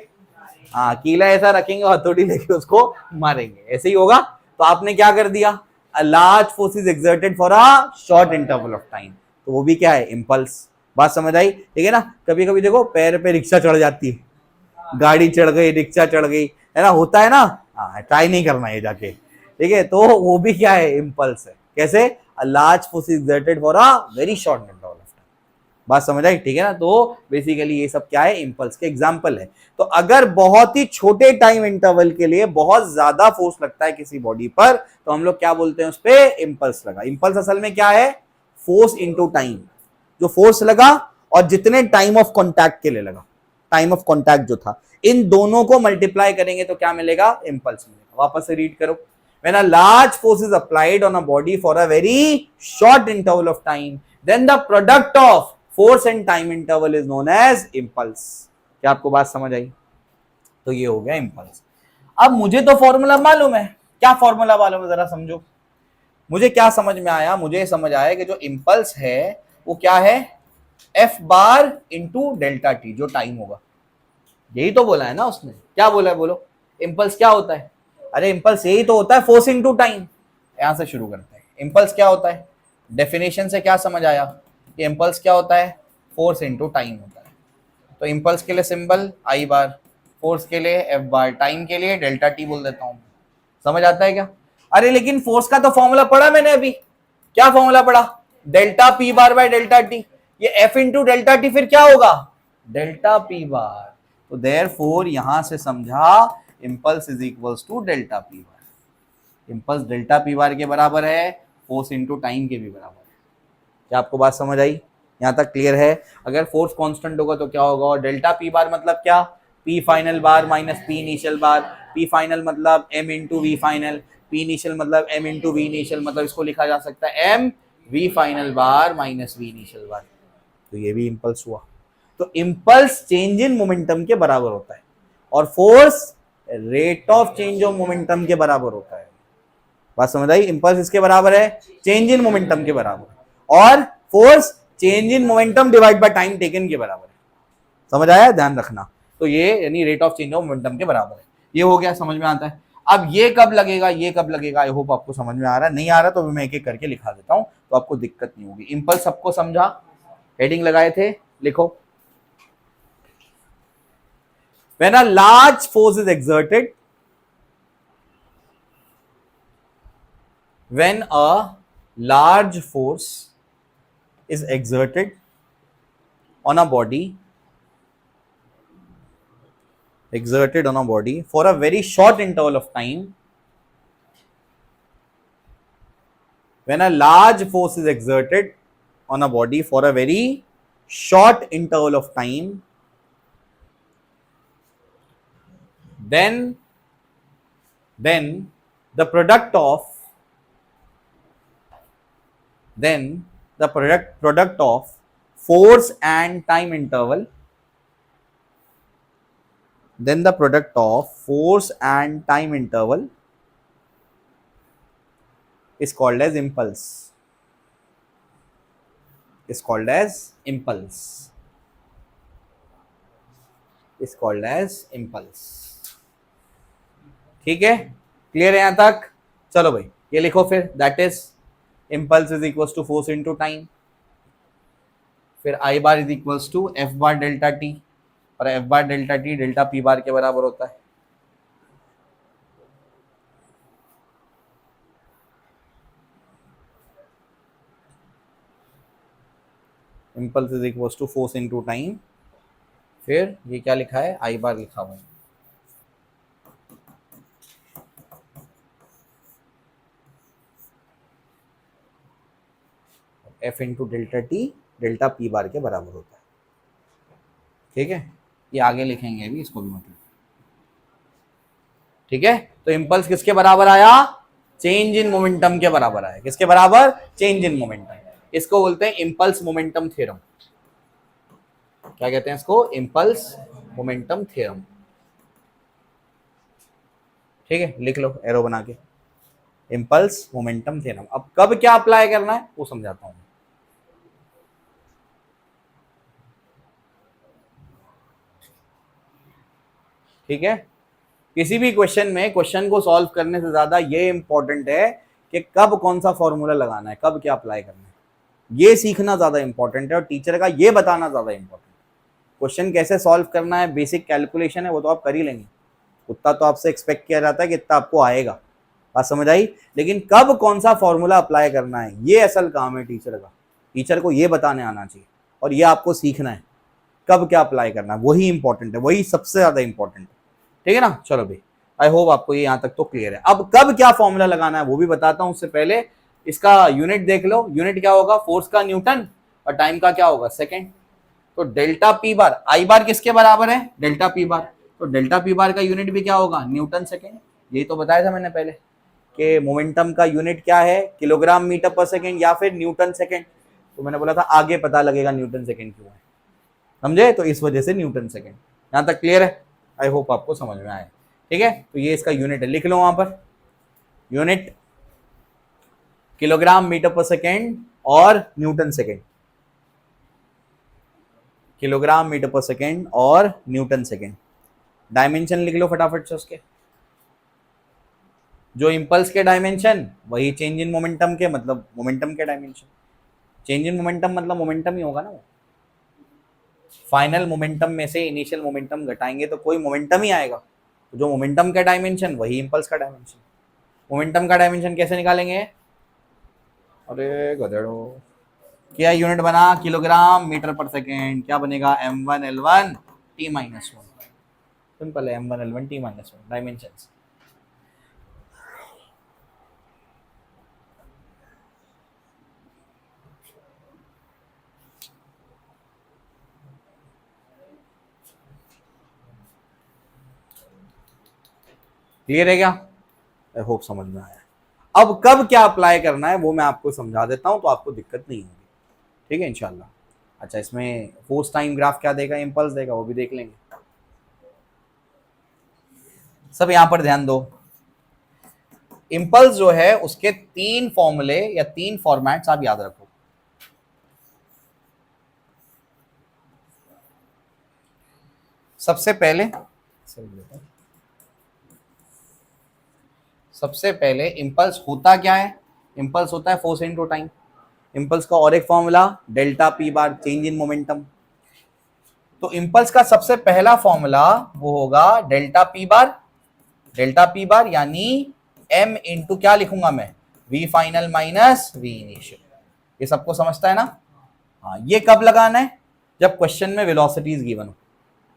हाँ, कीला ऐसा रखेंगे, हथौड़ी लेके उसको मारेंगे, ऐसे ही होगा। तो आपने क्या कर दिया? A large force is exerted for a short interval of time, तो वो भी क्या है? इम्पल्स। बात समझ आई? ठीक है ना। कभी कभी देखो पैर पे रिक्शा चढ़ जाती है, गाड़ी चढ़ गई, रिक्शा चढ़ गई, है ना, होता है ना। हाँ, ट्राई नहीं करना है जाके, ठीक है। तो वो भी क्या है? इम्पल्स है। कैसे? A large force is exerted for a very short interval of time. बात समझ आई, ठीक है ना। तो बेसिकली ये सब क्या है, इंपल्स के एग्जांपल है। तो अगर बहुत ही छोटे टाइम इंटरवल के लिए बहुत ज्यादा फोर्स लगता है किसी बॉडी पर, तो हम लोग क्या बोलते हैं उस पे, इंपल्स लगा। इंपल्स असल में क्या है, फोर्स इनटू टाइम, जो फोर्स लगा और जितने टाइम ऑफ कॉन्टैक्ट के लिए लगा, टाइम ऑफ कॉन्टैक्ट जो था, इन दोनों को मल्टीप्लाई करेंगे तो क्या मिलेगा, इंपल्स मिलेगा। वापस से रीड करो, when a large force is applied on a body for a very short interval of time, then the product of force and time interval is known as impulse। क्या आपको बात समझ आई? तो ये हो गया इंपल्स। अब मुझे तो फॉर्मूला मालूम है, क्या फॉर्मूला मालूम है जरा समझो। मुझे क्या समझ में आया, मुझे समझ आया कि जो इंपल्स है वो क्या है, F bar into delta T, जो टाइम होगा। यही तो बोला है ना उसने, क्या बोला है बोलो, इंपल्स क्या होता है? अरे इंपल्स यही तो होता है, फोर्स इनटू टाइम। यहां से शुरू करते हैं, इंपल्स क्या होता है, डेफिनेशन से क्या समझ आया कि इंपल्स क्या होता है, फोर्स इनटू टाइम होता है। तो इंपल्स के लिए सिंबल आई बार, फोर्स के लिए एफ बार, टाइम के लिए डेल्टा टी बोल देता हूं। समझ आता है क्या? अरे लेकिन फोर्स का तो फॉर्मूला पढ़ा मैंने अभी, क्या फॉर्मूला पढ़ा, डेल्टा पी बार बाय डेल्टा टी। ये एफ इंटू डेल्टा टी फिर क्या होगा, डेल्टा पी बार। तो देयरफॉर यहां से समझा impulse is equals to delta p bar. Impulse delta p bar के बराबर है, फोर्स इनटू टाइम के भी बराबर है। क्या आपको बात समझ आई? यहां तक क्लियर है? अगर फोर्स कांस्टेंट होगा तो क्या होगा, और डेल्टा पी बार मतलब क्या, P final bar minus P initial bar. P final मतलब M into we final, P initial मतलब एम इंटू वी इनिशियल, मतलब इसको लिखा जा सकता है M we final bar minus we initial bar. तो ये भी इंपल्स हुआ। तो इंपल्स चेंज इन मोमेंटम के बराबर होता है, और force rate of change of momentum के बराबर होता है। बात समझ आई? इंपल्स इसके बराबर है, चेंज इन मोमेंटम के बराबर, और force change in momentum divide by time taken के बराबर है। समझ आया? ध्यान रखना। तो ये यानी rate of change of momentum के बराबर है। ये हो गया, समझ में आता है। अब ये कब लगेगा, ये कब लगेगा, आई होप आपको समझ में आ रहा है। नहीं आ रहा तो मैं एक एक करके लिखा देता हूं, तो आपको दिक्कत नहीं होगी। इंपल्स सबको समझा, हेडिंग लगाए थे, लिखो। When a large force is exerted, when a large force is exerted on a body, for a very short interval of time, when a large force is exerted on a body for a very short interval of time, then the product of force and time interval, then the product of force and time interval is called as impulse. Is called as impulse. Is called as impulse. ठीक है, clear है यहां तक? चलो भाई ये लिखो फिर, that is impulse is equals to force into time, फिर I bar is equals to F bar delta t, और F bar delta t delta P bar के बराबर होता है। impulse is equals to force into time, फिर ये क्या लिखा है, I बार लिखा हुआ है। F into delta t delta P bar के बराबर होता है। ठीक है, ये आगे लिखेंगे अभी इसको भी, मतलब ठीक है। तो इंपल्स किसके बराबर आया, चेंज इन मोमेंटम के बराबर आया। किसके बराबर, चेंज इन मोमेंटम। इसको बोलते हैं इंपल्स मोमेंटम थ्योरम। क्या कहते हैं इसको, इंपल्स मोमेंटम थ्योरम। ठीक है, लिख लो एरो बना के, इंपल्स मोमेंटम थ्योरम। अब कब क्या अप्लाई करना है वो समझाता हूं। ठीक है, किसी भी क्वेश्चन में क्वेश्चन को सॉल्व करने से ज्यादा ये इंपॉर्टेंट है कि कब कौन सा फॉर्मूला लगाना है, कब क्या अप्लाई करना है, ये सीखना ज्यादा इंपॉर्टेंट है, और टीचर का ये बताना ज्यादा इंपॉर्टेंट है। क्वेश्चन कैसे सॉल्व करना है, बेसिक कैलकुलेशन है, वो तो आप कर ही लेंगे, उतना तो आपसे एक्सपेक्ट किया जाता है कि इतना आपको आएगा। बात समझ आई? लेकिन कब कौन सा फॉर्मूला अप्लाई करना है, ये असल काम है टीचर का। टीचर को ये बताने आना चाहिए। और ये आपको सीखना है कब क्या अप्लाई करना है, वही इंपॉर्टेंट है, वही सबसे ज्यादा इंपॉर्टेंट है। ठीक है ना, चलो भाई, आई होप आपको ये यहां तक तो क्लियर है। अब कब क्या फॉर्मूला लगाना है वो भी बताता हूं, उससे पहले इसका यूनिट देख लो। यूनिट क्या होगा, फोर्स का न्यूटन और टाइम का क्या होगा, सेकेंड। तो डेल्टा पी बार, आई बार किसके बराबर है, डेल्टा पी बार, तो डेल्टा पी बार का यूनिट भी क्या होगा, न्यूटन सेकेंड। यही तो बताया था मैंने पहले कि मोमेंटम का यूनिट क्या है, किलोग्राम मीटर पर सेकेंड या फिर न्यूटन सेकेंड। तो मैंने बोला था आगे पता लगेगा न्यूटन सेकेंड क्यों है, समझे, तो इस वजह से न्यूटन सेकेंड। यहां तक क्लियर है, आई होप आपको समझ में आए। ठीक है, तो ये इसका यूनिट है, लिख लो वहां पर, unit kilogram metre per second और Newton second, kilogram metre per second और न्यूटन सेकेंड। डायमेंशन लिख लो फटाफट से उसके, जो इंपल्स के डायमेंशन वही चेंज इन मोमेंटम के, मतलब मोमेंटम के डायमेंशन। चेंज इन मोमेंटम मतलब मोमेंटम ही होगा ना, वो फाइनल मोमेंटम में से इनिशियल मोमेंटम घटाएंगे तो कोई मोमेंटम ही आएगा। तो जो मोमेंटम का डायमेंशन वही इंपल्स का डायमेंशन। मोमेंटम का डायमेंशन कैसे निकालेंगे, अरे गधेड़ो, क्या यूनिट बना, किलोग्राम मीटर पर सेकेंड, क्या बनेगा m1l1 t-1। सिंपल है, m1l1 t-1 डायमेंशन। क्लियर है क्या, आई होप समझ में आया। अब कब क्या अप्लाई करना है वो मैं आपको समझा देता हूं, तो आपको दिक्कत नहीं होगी। ठीक है इंशाल्लाह। अच्छा, इसमें फोर्स टाइम ग्राफ क्या देगा, इंपल्स देगा, वो भी देख लेंगे। सब यहां पर ध्यान दो, इंपल्स जो है उसके तीन फॉर्मूले या तीन फॉर्मेट्स आप याद रखो। सबसे पहले इंपल्स होता क्या है, इंपल्स होता है फोर्स इनटू टाइम। इंपल्स का और एक formula delta p bar, change in momentum. तो इंपल्स का सबसे पहला फॉर्मूला वो होगा डेल्टा पी बार, डेल्टा पी बार यानी m इंटू क्या लिखूंगा मैं, v final minus v initial. ये सबको समझता है ना। हाँ, ये कब लगाना है, जब क्वेश्चन में वेलोसिटीज गिवन हो,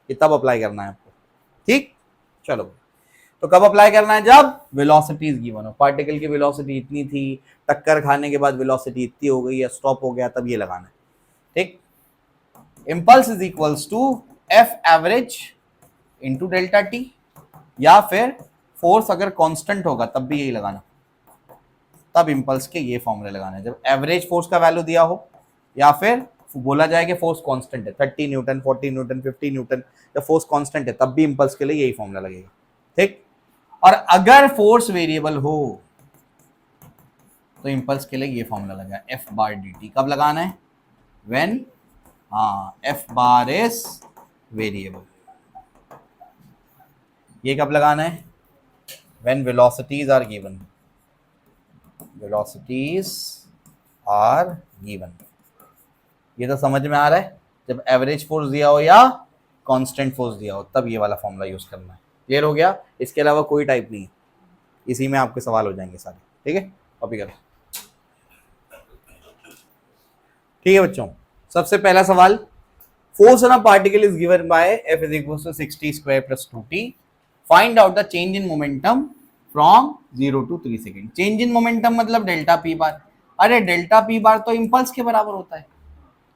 ये तब अप्लाई करना है आपको। ठीक, चलो, तो कब अप्लाई करना है, जब वेलोसिटीज गिवन हो, पार्टिकल की वेलोसिटी इतनी थी, टक्कर खाने के बाद वेलोसिटी इतनी हो गई या स्टॉप हो गया, तब ये लगाना है। ठीक, impulse is equals to F average into delta t, या फिर फोर्स अगर कांस्टेंट होगा तब भी यही लगाना, तब इंपल्स के ये फॉर्मूले लगाना है, जब एवरेज फोर्स का वैल्यू दिया हो या फिर बोला जाए कि फोर्स कांस्टेंट है, 30 न्यूटन 40 न्यूटन 50 न्यूटन, जब फोर्स कांस्टेंट है तब भी इंपल्स के लिए यही फॉर्मूला लगेगा। ठीक, और अगर फोर्स वेरिएबल हो तो इंपल्स के लिए ये फॉर्मूला लगा, एफ बार डी टी। कब लगाना है, when F bar is variable. ये कब लगाना है, when velocities are given, velocities are given. ये तो समझ में आ रहा है, जब एवरेज फोर्स दिया हो या कांस्टेंट फोर्स दिया हो तब ये वाला फॉर्मूला यूज करना है। क्लियर हो गया, इसके अलावा कोई टाइप नहीं है, इसी में आपके सवाल हो जाएंगे सारे। ठीक है, कॉपी करो। ठीक है बच्चों, सबसे पहला सवाल, force on a particle is given by F is equal to 60 square plus 2t, find out the change in momentum from 0 to 3 second. Change in momentum मतलब डेल्टा पी बार। अरे डेल्टा पी बार तो impulse के बराबर होता है,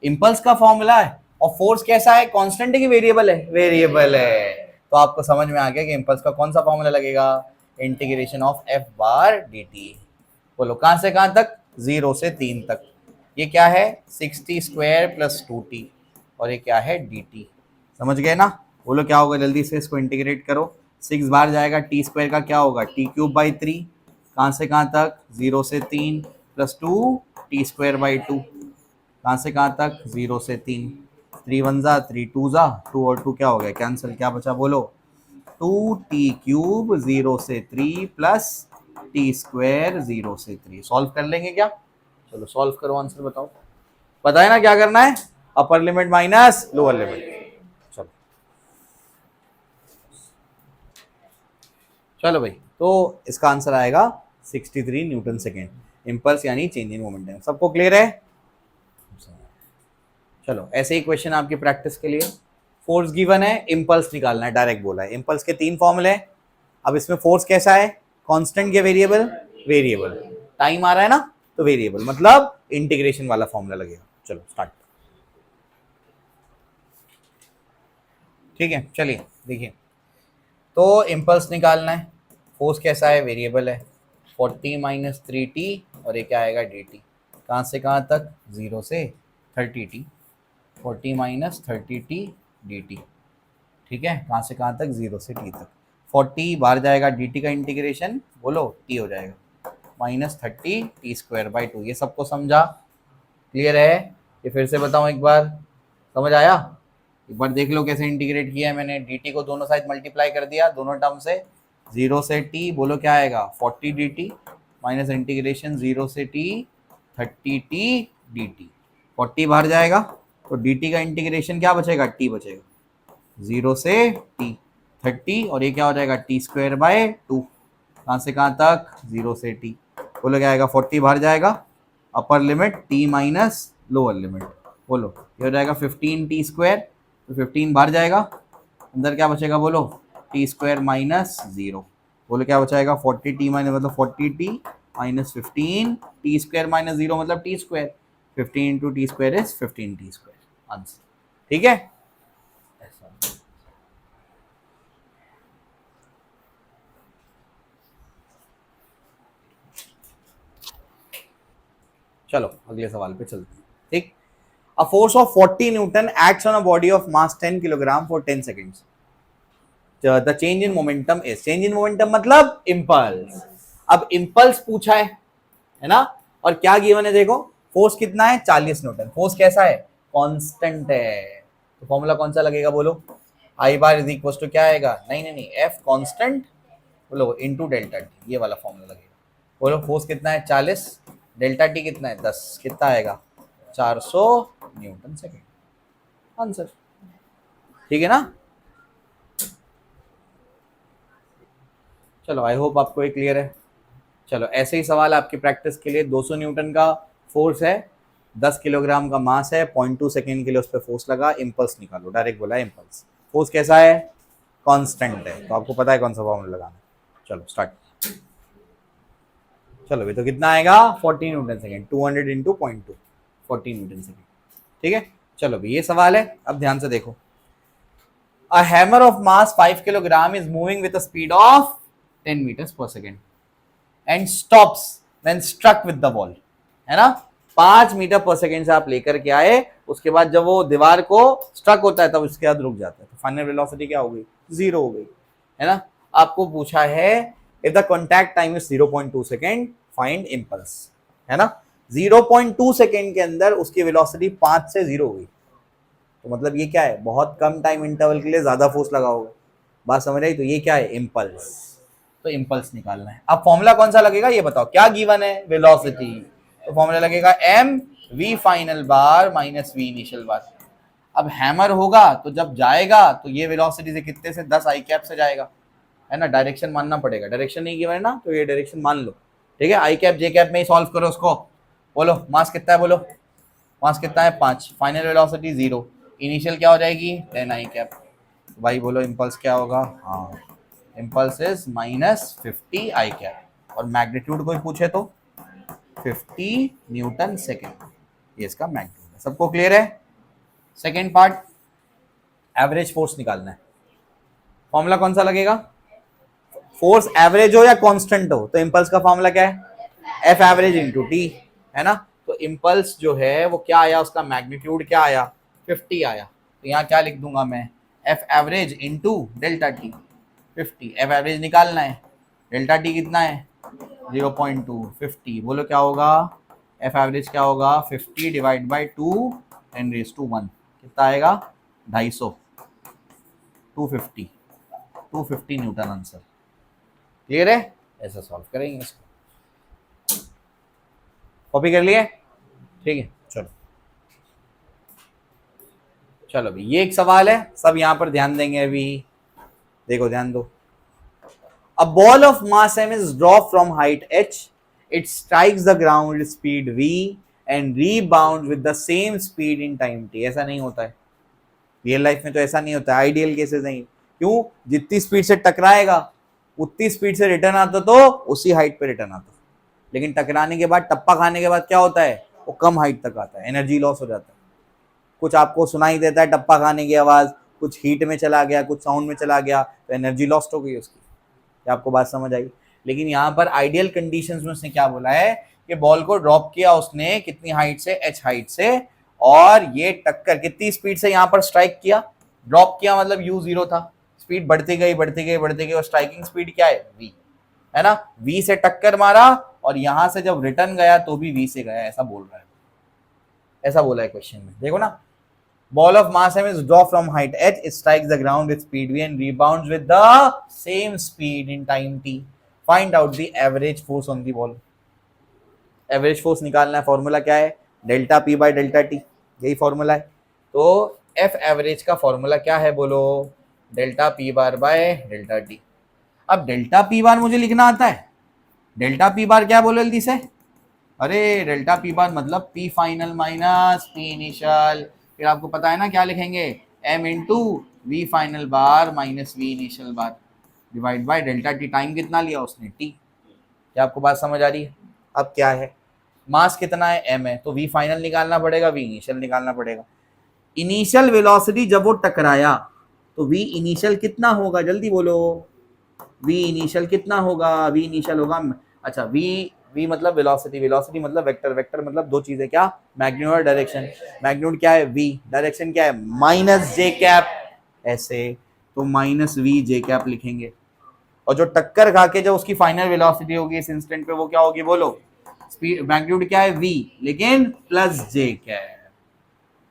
impulse का formula है। और फोर्स कैसा है, कांस्टेंट है कि वेरिएबल है, वेरिएबल है। तो आपको समझ में आ गया कि इंपल्स का कौन सा फॉर्मूला लगेगा, integration of F bar D T. बोलो कहां से कहां तक, 0 से 3 तक। ये क्या है, 60 स्क्वायर प्लस 2t, और ये क्या है dt। समझ गए ना, बोलो क्या होगा, जल्दी से इसको इंटीग्रेट करो। 6 बार जाएगा, टी स्क्वायर का क्या होगा, टी क्यूब बाई 3, कहाँ से कहाँ तक, 0 से 3 प्लस 2 टी स्क्वायर बाई 2, कहाँ से कहाँ तक, 0 से 3, 3 1 जा 3 2 जा, 2 और 2 क्या हो गया, कैंसिल, क्या बचा बोलो, 2t क्यूब 0 से 3 प्लस टी स्क्वायर 0 से 3। सॉल्व कर लेंगे क्या, चलो सॉल्व करो, आंसर बताओ। पता है ना क्या करना है, upper limit minus lower limit. चलो चलो भाई, तो इसका आंसर आएगा 63 न्यूटन सेकेंड, इंपल्स यानी चेंज इन मोमेंटम। सबको क्लियर है, चलो ऐसे ही क्वेश्चन आपकी प्रैक्टिस के लिए। फोर्स गिवन है, इम्पल्स निकालना है, डायरेक्ट बोला है। इम्पल्स के 3 फॉर्मूले हैं। अब इसमें फोर्स कैसा है, कांस्टेंट या वेरिएबल? वेरिएबल। टाइम आ रहा है ना, तो वेरिएबल मतलब इंटीग्रेशन वाला फॉर्मूला लगेगा। चलो स्टार्ट। ठीक है, चलिए देखिए, तो इम्पल्स निकालना है। फोर्स कैसा है, वेरिएबल है। 40 माइनस 3t और ये क्या आएगा dt। कहाँ से कहाँ तक, 0 से 30t। 40 minus 30t dt। ठीक है, कहाँ से कहाँ तक, 0 से t तक। 40 बाहर जाएगा, dt का इंटीग्रेशन बोलो t हो जाएगा माइनस 30 t स्क्वायर बाई 2। ये सबको समझा, क्लियर है? ये फिर से बताऊं एक बार, समझ आया? एक बार देख लो कैसे इंटीग्रेट किया है मैंने। dt को दोनों साइड मल्टीप्लाई कर दिया, दोनों टर्म से। 0 से t बोलो क्या आएगा, 40 dt माइनस इंटीग्रेशन 0 से t 30t dt। 40 बाहर जाएगा तो dt का इंटीग्रेशन क्या बचेगा, t बचेगा। 0 से t 30 और ये क्या हो जाएगा t स्क्वायर बाय 2। कहाँ से कहाँ तक, 0 से t। बोलो क्या आएगा, 40 बाहर जाएगा, upper limit t minus lower limit. बोलो ये हो जाएगा 15t स्क्वायर, तो 15 बाहर जाएगा, अंदर क्या बचेगा बोलो, t स्क्वायर माइनस 0। बोलो क्या बचाएगा, 40t माइनस मतलब 40t minus 15 t square minus 0 मतलब t square. 15 into T square is 15t square answer. ठीक है, चलो अगले सवाल पे चलते हैं। ठीक, a force of 40 Newton acts on a body of mass 10 kilogram for 10 seconds. The change in momentum is, change in momentum मतलब इम्पल्स। अब इम्पल्स पूछा है ना, और क्या गिवन है देखो, फोर्स कितना है, 40 न्यूटन। फोर्स कैसा है, कांस्टेंट है। तो फॉर्मूला कौन सा लगेगा बोलो, आई बार इज इक्वल टू क्या आएगा, नहीं नहीं नहीं, एफ कांस्टेंट बोलो इनटू डेल्टा टी, ये वाला फॉर्मूला लगेगा। बोलो फोर्स कितना है 40, डेल्टा टी कितना है 10, कितना आएगा 400 न्यूटन सेकेंड आंसर। ठीक है ना, चलो आई होप आपको ये क्लियर है। चलो ऐसे ही सवाल आपकी प्रैक्टिस के लिए, 200 न्यूटन का फोर्स है, 10 किलोग्राम का मास है, 0.2 सेकेंड के लिए उस पर फोर्स लगा, इम्पल्स निकालो। डायरेक्ट बोला है इम्पल्स। फोर्स कैसा है, कांस्टेंट है, तो आपको पता है कौन सा फॉर्मूला लगाना है। चलो स्टार्ट। चलो ये तो कितना आएगा, 40 Newton second, 200 into 0.2, 40 Newton second. ठीक है, चलो भी ये सवाल है, अब ध्यान से देखो। A hammer of mass 5 kilogram is moving with a speed of 10 meters per second and stops when struck with the wall, है ना। 5 मीटर पर सेकेंड से आप लेकर के आए, उसके बाद जब वो दीवार को स्ट्रक होता है तब उसके बाद रुक जाता है, तो फाइनल वेलोसिटी क्या हो गई, 0 हो गई, है ना। आपको पूछा है if the contact time is 0.2 second find impulse, है ना। 0.2 सेकेंड के अंदर उसकी वेलोसिटी 5 से 0 हो गई, तो मतलब ये क्या है, बहुत कम टाइम इंटरवल के लिए ज्यादा फोर्स लगा होगा। बात समझ आई, तो ये क्या है, इम्पल्स। तो इम्पल्स निकालना है। अब फॉर्मूला कौन सा लगेगा ये बताओ, क्या गिवन है, वेलोसिटी, तो फॉर्मूला लगेगा m v final bar minus v initial बार। अब हैमर होगा तो जब जाएगा तो ये वेलोसिटी से कितने से, 10 आई कैप से जाएगा, है ना। डायरेक्शन मानना पड़ेगा, डायरेक्शन नहीं गिवन है ना, तो ये डायरेक्शन मान लो। ठीक है, आई कैप जे कैप में ही सॉल्व करो उसको। बोलो मास कितना है, बोलो मास कितना है 5, फाइनल वेलोसिटी 0, इनिशियल क्या हो जाएगी 10 आई कैप। भाई बोलो इम्पल्स क्या होगा, हाँ impulse is minus 50 I cap, और मैग्नीट्यूड कोई पूछे तो 50 न्यूटन सेकेंड, ये इसका मैग्नीट्यूड है। सबको क्लियर है। सेकेंड पार्ट, एवरेज फोर्स निकालना है। फॉर्मूला कौन सा लगेगा, फोर्स एवरेज हो या कांस्टेंट हो, तो इम्पल्स का फॉर्मूला क्या है, एफ एवरेज इंटू टी, है ना। तो इम्पल्स जो है वो क्या आया, उसका मैग्नीट्यूड क्या आया 50 आया, तो यहाँ क्या लिख दूंगा मैं, F average into delta T 50। F average निकालना है, डेल्टा टी कितना है 0.2, 50 बोलो क्या होगा, एफ एवरेज क्या होगा 50 डिवाइड बाई 2 10⁻⁴ कितना आएगा 250, 250 250 न्यूटन आंसर। क्लियर है, ऐसा सॉल्व करेंगे इसको। कॉपी कर लिए, ठीक है। चलो चलो भाई ये एक सवाल है, सब यहां पर ध्यान देंगे अभी, देखो ध्यान दो। A ball of mass m is dropped from height h, it strikes the ground with speed v and rebound with the same speed in time T. ऐसा नहीं होता है रियल लाइफ में, तो ऐसा नहीं होता है, आइडियल केसेस नहीं। क्यों? जितनी स्पीड से टकराएगा उतनी स्पीड से रिटर्न आता तो उसी हाइट पे रिटर्न आता, लेकिन टकराने के बाद टप्पा खाने के बाद क्या होता है, वो कम हाइट तक आता है, एनर्जी लॉस हो जाता है। कुछ आपको सुनाई देता है टप्पा खाने की आवाज, कुछ हीट में चला गया, कुछ साउंड में चला गया, तो एनर्जी लॉस्ट हो गई उसकी। क्या आपको बात समझ आई? लेकिन यहाँ पर आइडियल कंडीशंस में उसने क्या बोला है कि बॉल को ड्रॉप किया उसने कितनी हाइट से, h हाइट से, और ये टक्कर कितनी स्पीड से यहाँ पर स्ट्राइक किया, ड्रॉप किया मतलब u0 था, स्पीड बढ़ती गई बढ़ती गई बढ़ती गई, और स्ट्राइकिंग स्पीड क्या है, v है ना, v से टक्कर मारा और यहां से जब रिटर्न गया तो भी v से गया, ऐसा बोल रहा है, ऐसा बोला है क्वेश्चन में। देखो ना, ball of mass m is dropped from height h, it strikes the ground with speed v and rebounds with the same speed in time t. Find out the average force on the ball. Average force निकालना है, formula क्या है, delta p by delta T, यही formula है। तो F average का formula क्या है बोलो, डेल्टा पी बार बाय डेल्टा टी। अब डेल्टा पी बार मुझे लिखना आता है, डेल्टा पी बार क्या बोले जल्दी से, अरे डेल्टा पी बार मतलब p final minus P initial, फिर आपको पता है ना क्या लिखेंगे, m into we final bar minus we initial bar divide by delta t, time कितना लिया उसने, टी। क्या आपको बात समझ आ रही है? अब क्या है, मास कितना है, एम है, तो वी फाइनल निकालना पड़ेगा, वी इनिशियल निकालना पड़ेगा। इनिशियल वेलोसिटी जब वो टकराया तो वी इनिशियल कितना होगा, जल्दी बोलो, वी इनिशियल कितना होगा, वी इनिशियल होगा, अच्छा वी मतलब वेलोसिटी, वेलोसिटी मतलब वेक्टर, वेक्टर मतलब दो चीजें, क्या, मैग्नीट्यूड और डायरेक्शन। मैग्नीट्यूड क्या है, वी, डायरेक्शन क्या है, माइनस जे कैप, ऐसे, तो माइनस वी जे कैप लिखेंगे। और जो टक्कर खा के जो उसकी फाइनल वेलोसिटी होगी इस इंस्टेंट पे, वो क्या होगी बोलो, स्पीड, मैग्नीट्यूड क्या है v, लेकिन प्लस जे कैप।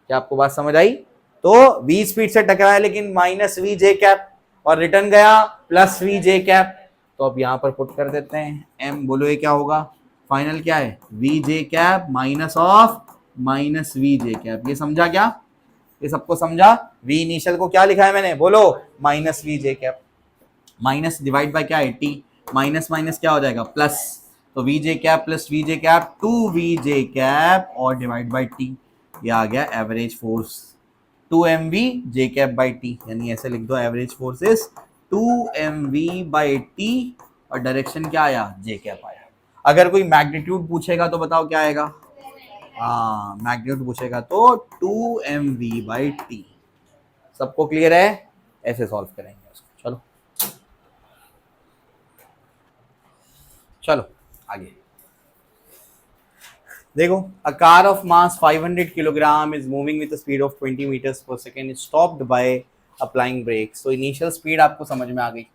क्या आपको बात समझ आई? तो v स्पीड से टकराया लेकिन माइनस वी जे कैप, और रिटर्न गया प्लस वी जे कैप। तो अब यहां पर पुट कर देते हैं, m बोलो ये क्या होगा, फाइनल क्या है, v j cap minus of minus v j cap. ये समझा क्या, ये सबको समझा? v इनिशियल को क्या लिखा है मैंने बोलो, minus v j cap, minus divide by क्या है, टी, माइनस माइनस क्या हो जाएगा, प्लस, तो v j cap plus v j cap, two v j cap और डिवाइड बाई टी, ये आ गया average force, 2 m v j cap by t, यानी ऐसे लिख दो, average force is 2 m v by t, और डायरेक्शन क्या आया, जे कैप आया। अगर कोई मैग्नीट्यूड पूछेगा तो बताओ क्या आएगा, हाँ मैग्नीट्यूड पूछेगा तो 2 एम वी बाई टी। सबको क्लियर है? ऐसे सॉल्व करेंगे उसको, चलो चलो आगे देखो, a car of mass 500 kilogram is moving with a speed of 20 meters per second, is stopped by applying brakes। तो इनिशियल स्पीड आपको समझ में आ गई,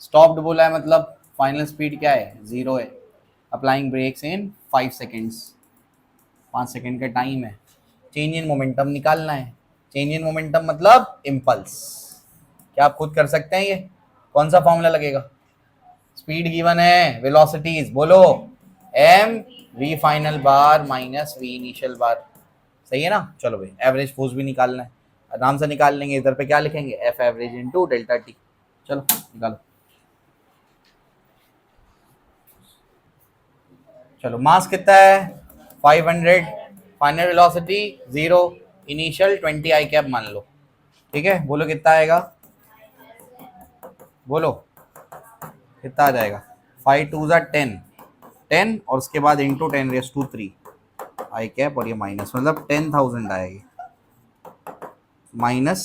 स्टॉप्ड बोला है मतलब फाइनल स्पीड क्या है, 0 है, अप्लाइंग ब्रेक्स इन 5 सेकेंड्स, 5 सेकेंड का टाइम है, चेंज इन मोमेंटम निकालना है, चेंज इन मोमेंटम मतलब इम्पल्स। क्या आप खुद कर सकते हैं ये, कौन सा फॉर्मूला लगेगा, स्पीड गिवन है, वेलोसिटीज बोलो, M we final bar minus we initial bar, सही है ना। चलो भाई एवरेज फोर्स भी निकालना है, आराम से निकाल लेंगे, इधर पे क्या लिखेंगे, F average into delta T. चलो निकालो, चलो मास कितना है 500, final velocity 0, initial 20 I cap मान लो, ठीक है, बोलो कितना आएगा, बोलो कितना आ जाएगा, 5 2 10, 10 और उसके बाद इंटू 10⁻³ आई कैप, और ये माइनस मतलब 10,000 आएगी माइनस,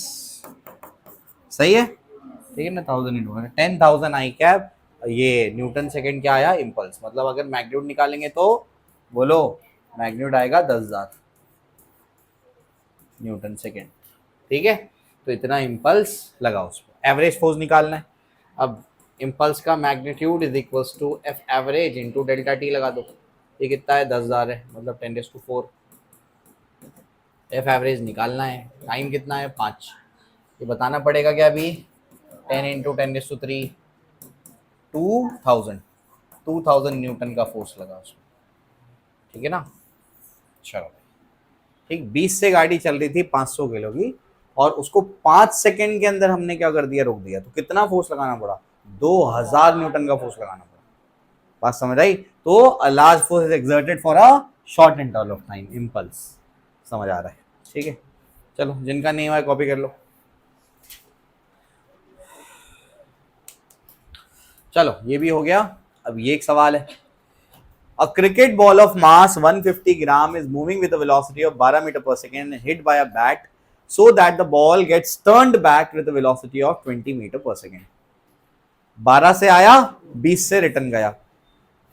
सही है, ठीक है ना, 1000 इंटू 10,000 आई कैप, ये न्यूटन सेकंड क्या आया, इम्पल्स, मतलब अगर मैग्नीट्यूड निकालेंगे तो बोलो मैग्नीट्यूड आएगा 10,000 न्यूटन सेकंड, ठीक है। तो इतना इम्पल्स लगा उसको, एवरेज फोर्स निकालना है। अब इम्पल्स का magnitude is equals to F average into delta t लगा दो, ये कितना है 10,000 है, मतलब 10⁻⁴। एफ एवरेज निकालना है, टाइम कितना है 5, ये बताना पड़ेगा क्या अभी, 10 इंटू 10⁻³ 2000 न्यूटन का फोर्स लगा उसमें, ठीक है ना। चलो ठीक, 20 से गाड़ी चल रही थी 500 किलो की, और उसको 5 सेकंड के अंदर हमने क्या कर दिया, रोक दिया, तो कितना फोर्स लगाना पड़ा, 2000 न्यूटन का फोर्स लगाना पड़ा। बात समझ आई? तो a large force is exerted for a short interval of time, impulse. समझ आ रहा है? ठीक है, चलो जिनका नहीं हुआ है कॉपी कर लो। चलो ये भी हो गया। अब ये एक सवाल है, a cricket ball of mass 150 gram is moving with a velocity of 12 meter per second and hit by a bat so that the ball gets turned back with a velocity of 20 meter per second. 12 से आया, 20 से return गया।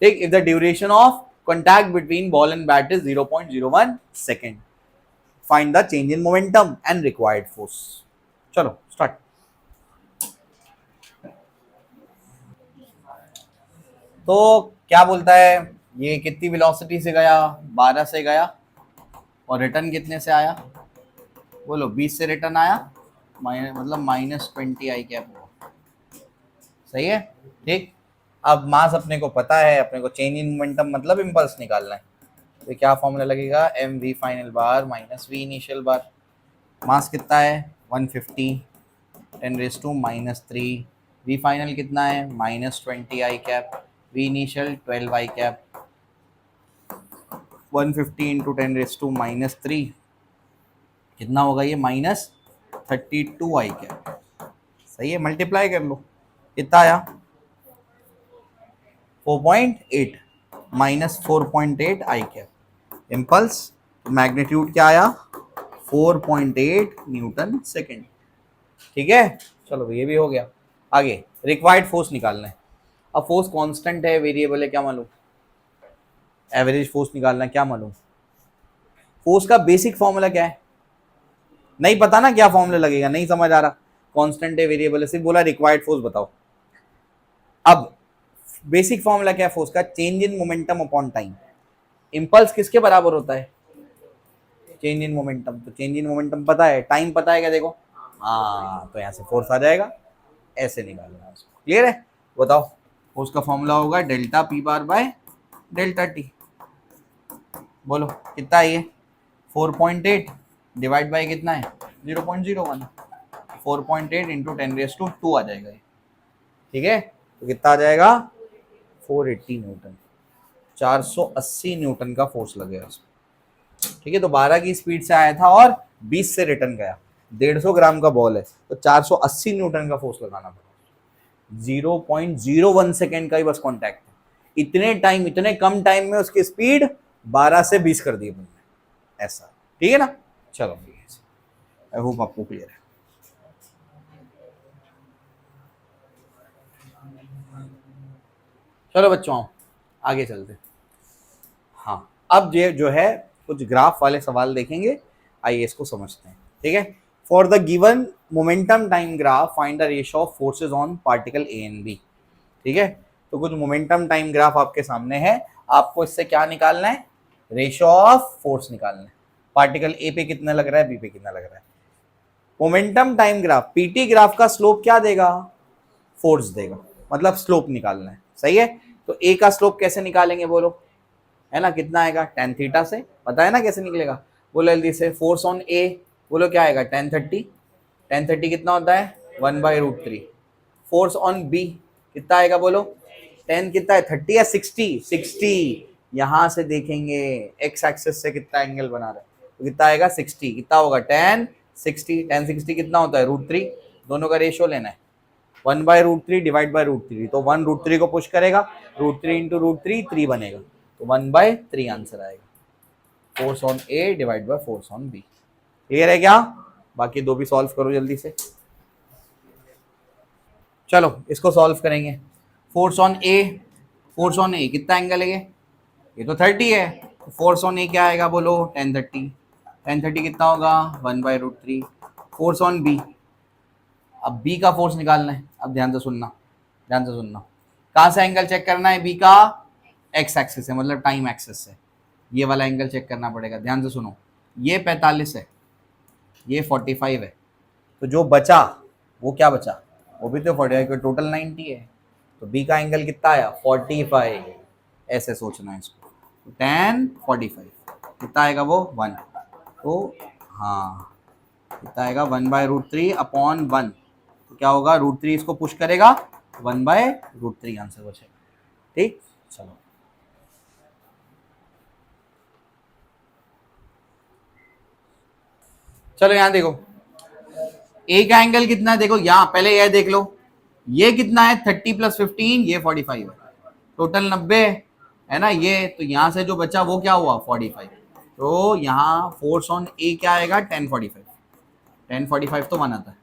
ठीक, if the duration of contact between ball and bat is 0.01 second, find the change in momentum and required force. चलो start. तो क्या बोलता है, ये कितनी वेलोसिटी से गया, 12 से गया, और रिटर्न कितने से आया बोलो, 20 से रिटर्न आया, मतलब -20 आई कैप हुआ। सही है, ठीक। अब मास अपने को पता है, अपने को चेंज इन मोमेंटम मतलब इम्पल्स निकालना है। तो क्या फॉर्मूला लगेगा, M we final bar minus we initial bar. Mass कितना है 150, 10⁻³ वी फाइनल कितना है -20 I cap, V initial 12 I cap. 150 into 10⁻³ कितना होगा ये, -32 आई कैप। सही है, मल्टीप्लाई कर लो, कितना आया 4.8 -4.8 आई कैप इम्पल्स। मैग्नीट्यूड क्या आया 4.8 न्यूटन सेकेंड। ठीक है, चलो ये भी हो गया। आगे रिक्वायर्ड फोर्स निकालना है। अब फोर्स कांस्टेंट है, वेरिएबल है, क्या मालूम, एवरेज फोर्स निकालना है, क्या मालूम। फोर्स का बेसिक फॉर्मूला क्या है, नहीं पता ना, क्या फॉर्मूला लगेगा, नहीं समझ आ रहा। कांस्टेंट है, वेरिएबल है, सिर्फ बोला रिक्वायर्ड फोर्स बताओ। अब बेसिक फॉर्मूला क्या है फोर्स का, change in momentum upon time. Impulse किसके बराबर होता है, चेंज इन मोमेंटम। तो चेंज इन मोमेंटम पता है, टाइम पता है क्या, देखो हाँ, तो यहाँ से फोर्स आ जाएगा, ऐसे निकालना है उसको। क्लियर है, बताओ। फोर्स का फॉर्मूला होगा डेल्टा पी बार बाय डेल्टा टी। बोलो कितना है ये, 4.8 डिवाइड बाय कितना है 0.01, 4.8 इंटू 10⁻² आ जाएगा ये। ठीक है, तो कितना आ जाएगा 480 न्यूटन, 480 न्यूटन का फोर्स लगेगा उसमें। ठीक है, तो 12 की स्पीड से आया था और 20 से रिटर्न गया, 150 ग्राम का बॉल है, तो 480 न्यूटन का फोर्स लगाना पड़ेगा। 0.01 सेकेंड का ही बस कॉन्टैक्ट है। इतने टाइम, इतने कम टाइम में उसकी स्पीड 12 से 20 कर दी अपने, ऐसा। ठीक है ना, चलो आई होप आपको क्लियर है। चलो बच्चों आगे चलते। हाँ, अब ये जो है कुछ ग्राफ वाले सवाल देखेंगे, आइए इसको समझते हैं। ठीक है, for the given momentum time graph find the ratio of forces on particle A and B. ठीक है, तो कुछ मोमेंटम टाइम ग्राफ आपके सामने है, आपको इससे क्या निकालना है, रेशियो ऑफ फोर्स निकालना है। पार्टिकल ए पे कितना लग रहा है, बी पे कितना लग रहा है। Momentum time graph, PT graph का स्लोप क्या देगा, फोर्स देगा, मतलब स्लोप निकालना है। सही है, तो ए का स्लोप कैसे निकालेंगे बोलो, है ना, कितना आएगा tan थीटा से, पता है ना कैसे निकलेगा, बोलो जल्दी से। फोर्स ऑन ए बोलो क्या आएगा tan 30, tan 30 कितना होता है 1/√3। फोर्स ऑन बी कितना आएगा बोलो, tan कितना है 30 या 60, यहां से देखेंगे एक्स एक्सिस से कितना एंगल बना रहा है, तो कितना आएगा 60, कितना होगा tan 60 कितना होता है √3, दोनों का रेशियो लेना है, 1/√3 डिवाइड बाय √3, तो 1√3 को पुश करेगा, √3 इंटू √3 3 बनेगा, तो 1/3 आंसर आएगा। Force on A divide by force on B. Clear है क्या, बाकी दो भी सॉल्व करो जल्दी से। चलो इसको सॉल्व करेंगे। Force on A, force on A कितना एंगल है ये तो 30 है, तो फोर्स ऑन ए क्या आएगा बोलो tan 30, tan 30 कितना होगा 1/√3। फोर्स ऑन बी, अब बी का फोर्स निकालना है, अब ध्यान से सुनना, ध्यान से सुनना, कहाँ से एंगल चेक करना है, बी का एक्स एक्सिस से, मतलब टाइम एक्सिस से, ये वाला एंगल चेक करना पड़ेगा। ध्यान से सुनो, ये 45 है, ये 45 है, तो जो बचा वो क्या बचा, वो भी तो 45, टोटल 90 है, तो बी का एंगल कितना आया 45, ऐसे सोचना है इसको। तो tan 45 कितना आएगा वो 1, तो हाँ कितना आएगा 1/√3 अपॉन 1, तो क्या होगा √3 इसको पुश करेगा, 1/√3 आंसर बचेगा। ठीक, चलो चलो यहाँ देखो, ए का एंगल कितना है, देखो यहाँ पहले यह देख लो, ये कितना है 30 + 15, ये 45 है, टोटल 90 है ना ये, तो यहाँ से जो बचा वो क्या हुआ 45, तो यहाँ फोर्स ऑन ए क्या आएगा 1045, 1045 तो 1 आता है।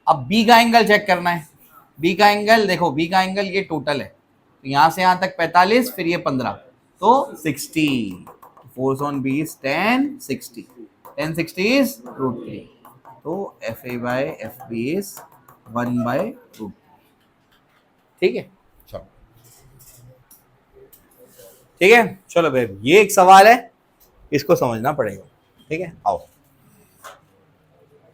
अब बी का एंगल चेक करना है, बी का एंगल देखो, बी का एंगल ये टोटल है, तो यहाँ से यहाँ तक 45, फिर ये 15, तो 60, force on B is 1060, 1060 is √3, तो F A by F B is 1/√3। ठीक है, चलो ठीक है, चलो भाई ये एक सवाल है, इसको समझना पड़ेगा। ठीक है, आओ,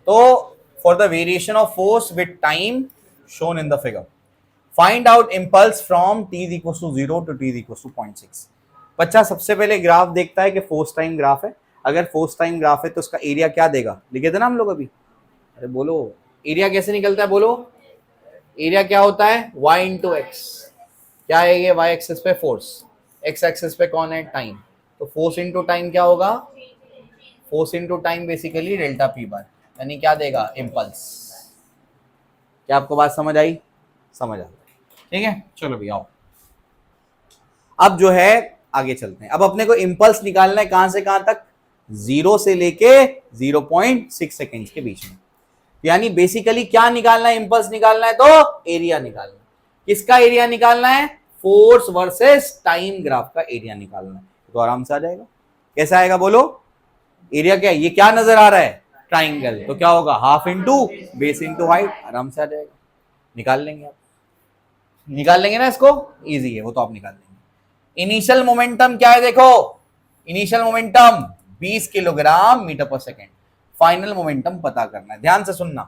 तो for the variation of force with time shown in the figure, find out impulse from t is equal to 0 to t is equal to 0.6। बच्चा सबसे पहले ग्राफ देखता है कि फोर्स टाइम ग्राफ है, अगर फोर्स टाइम ग्राफ है तो उसका एरिया क्या देगा, लिखे थे ना हम लोग अभी, अरे बोलो एरिया कैसे निकलता है, बोलो एरिया क्या होता है y इंटू एक्स, क्या है ये y एक्सिस पे फोर्स, x एक्सिस पे कौन है टाइम, तो फोर्स इंटू टाइम क्या होगा, force into time basically delta p बार, यानी क्या देगा इम्पल्स। क्या आपको बात समझ आई, समझ आ गई, ठीक है, चलो भैया आओ, अब जो है आगे चलते हैं, अब अपने को इम्पल्स निकालना है कहां से कहां तक, 0 से लेके 0.6 सेकेंड्स के बीच में, यानी बेसिकली क्या निकालना है, इम्पल्स निकालना है तो एरिया निकालना है, किसका एरिया निकालना है, फोर्स वर्सेस टाइम ग्राफ का एरिया निकालना है, तो आराम से आ जाएगा। कैसा आएगा बोलो, एरिया क्या है, ये क्या नजर आ रहा है ट्राइंगल, तो क्या होगा half into base into height, आराम से आ जाएगा, निकाल लेंगे आप, निकाल लेंगे ना इसको, इजी है वो तो आप निकाल लेंगे। इनिशियल मोमेंटम क्या है देखो, initial momentum 20 kilogram metre per second, final momentum पता करना है, ध्यान से सुनना,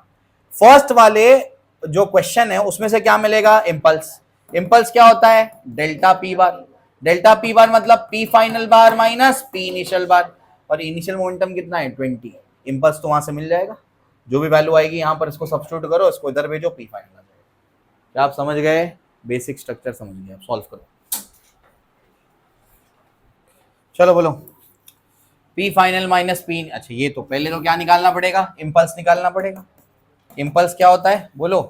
फर्स्ट वाले जो क्वेश्चन है उसमें से क्या मिलेगा इम्पल्स, इम्पल्स क्या होता है डेल्टा पी बार, डेल्टा पी बार मतलब p final bar minus P initial बार, और इनिशियल मोमेंटम कितना है 20, इम्पल्स तो वहां से मिल जाएगा, जो भी वैल्यू आएगी यहां पर इसको सब्स्टिट्यूट करो, इसको इधर भेजो, पी फाइनल आ जाएगा। क्या आप समझ गए, बेसिक स्ट्रक्चर समझ गए, आप सॉल्व करो, चलो बोलो पी फाइनल माइनस पी, अच्छा ये तो पहले तो क्या निकालना पड़ेगा, इम्पल्स निकालना पड़ेगा, इम्पल्स क्या होता है बोलो,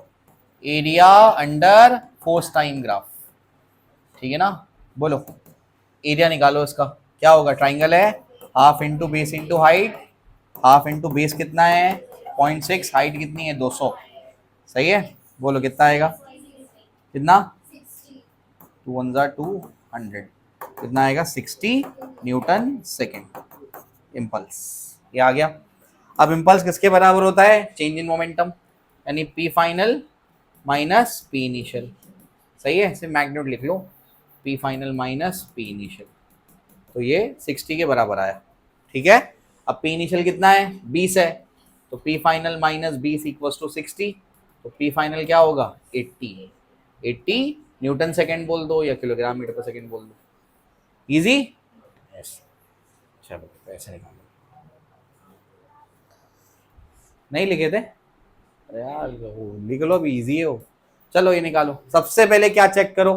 area under force time graph, ठीक है ना, बोलो एरिया निकालो इसका, क्या होगा ट्राइंगल है, half into base into height, half into base कितना है 0.6, हाइट कितनी है 200, सही है, बोलो कितना आएगा, कितना 2 1 200, कितना आएगा 60 न्यूटन सेकेंड इम्पल्स, ये आ गया। अब इम्पल्स किसके बराबर होता है, चेंज इन मोमेंटम, यानी P final minus P initial, सही है, सिर्फ मैग्नीट्यूड लिख लो, P final minus P initial, तो ये 60 के बराबर आया, ठीक है। अब पी इनिशियल कितना है 20 है, तो p final minus 20 equals to 60, तो पी फाइनल क्या होगा 80 न्यूटन सेकेंड बोल दो या किलोग्राम मीटर पर सेकेंड बोल दो, इजी, यस, चलो ऐसे निकालो, नहीं लिखे थे, अरे यार लिख लो, अभी इजी है वो, चलो ये निकालो, सबसे पहले क्या चेक करो,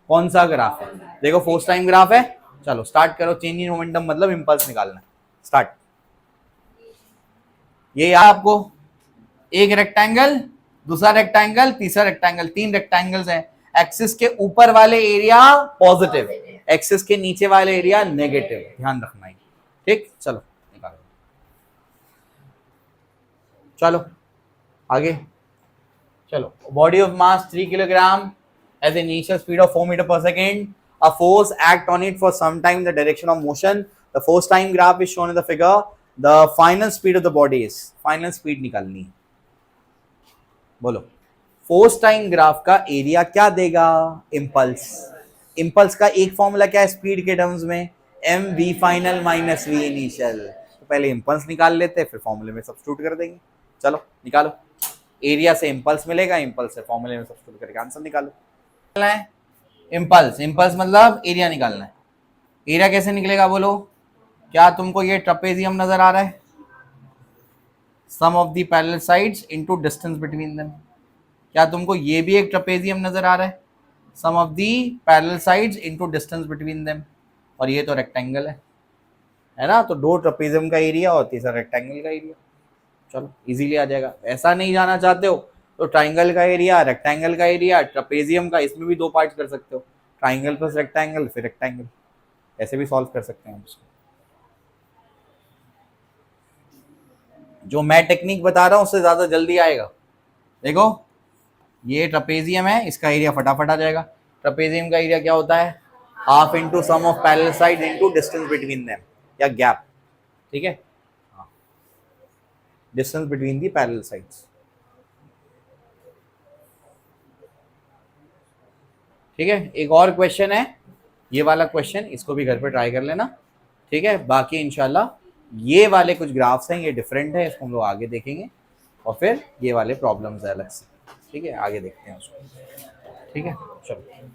कौन सा ग्राफ है, देखो फोर्स टाइम ग्राफ है, चलो स्टार्ट करो, चेंज इन मोमेंटम मतलब इम्पल्स निकालना है, स्टार्ट, ये याद आपको, एक रेक्टेंगल, दूसरा रेक्टेंगल, तीसरा रेक्टेंगल, 3 रेक्टेंगल्स हैं, एक्सिस के ऊपर वाले एरिया पॉजिटिव, एक्सिस के नीचे वाले एरिया नेगेटिव, ध्यान रखना है, ठीक, चलो निकालो, चलो आगे चलो, body of mass 3 kilogram as initial speed of 4 metre per second, a force act on it for some time in the direction of motion, the force time graph is shown in the figure, the final speed of the body is, final speed निकालनी है, बोलो force time graph का area क्या देगा, impulse, impulse का एक formula क्या है स्पीड के टर्म्स में, m we final minus we initial, तो पहले इम्पल्स निकाल लेते हैं फिर फॉर्मूले में सब्स्टिट्यूट कर देंगे, चलो निकालो, एरिया से इम्पल्स मिलेगा, इम्पल्स से फॉर्मूले में सब्स्टिट्यूट करके आंसर निकालो, इम्पल्स, इम्पल्स मतलब एरिया निकालना है, एरिया कैसे निकलेगा बोलो, क्या तुमको ये ट्रेपेजियम नजर आ रहा है, sum of the parallel sides into distance between them, क्या तुमको ये भी एक ट्रेपेजियम नजर आ रहा है, sum of the parallel sides into distance between them, और ये तो रेक्टेंगल है ना, तो 2 ट्रेपेजियम का एरिया और तीसरा रेक्टेंगल का एरिया, चलो इजीली आ जाएगा। ऐसा नहीं जाना चाहते हो तो ट्राइंगल का एरिया, रेक्टेंगल का एरिया, ट्रपेजियम का, इसमें भी दो पार्ट कर सकते हो, ट्राइंगल प्लस रेक्टेंगल फिर रेक्टेंगल, ऐसे भी सॉल्व कर सकते हैं उसको। जो मैं टेक्निक बता रहा हूँ उससे ज्यादा जल्दी आएगा। देखो ये ट्रपेजियम है, इसका एरिया फटाफट आ जाएगा। ट्रपेजियम का एरिया क्या होता है? Half into sum of parallel side into distance between them, या गैप। ठीक है, distance between the parallel sides. ठीक है, एक और क्वेश्चन है, ये वाला क्वेश्चन, इसको भी घर पे ट्राई कर लेना। ठीक है, बाकी इंशाल्लाह ये वाले कुछ ग्राफ्स हैं, ये डिफरेंट है, इसको हम लोग आगे देखेंगे, और फिर ये वाले प्रॉब्लम्स है अलग से। ठीक है, आगे देखते हैं उसको। ठीक है, चलो।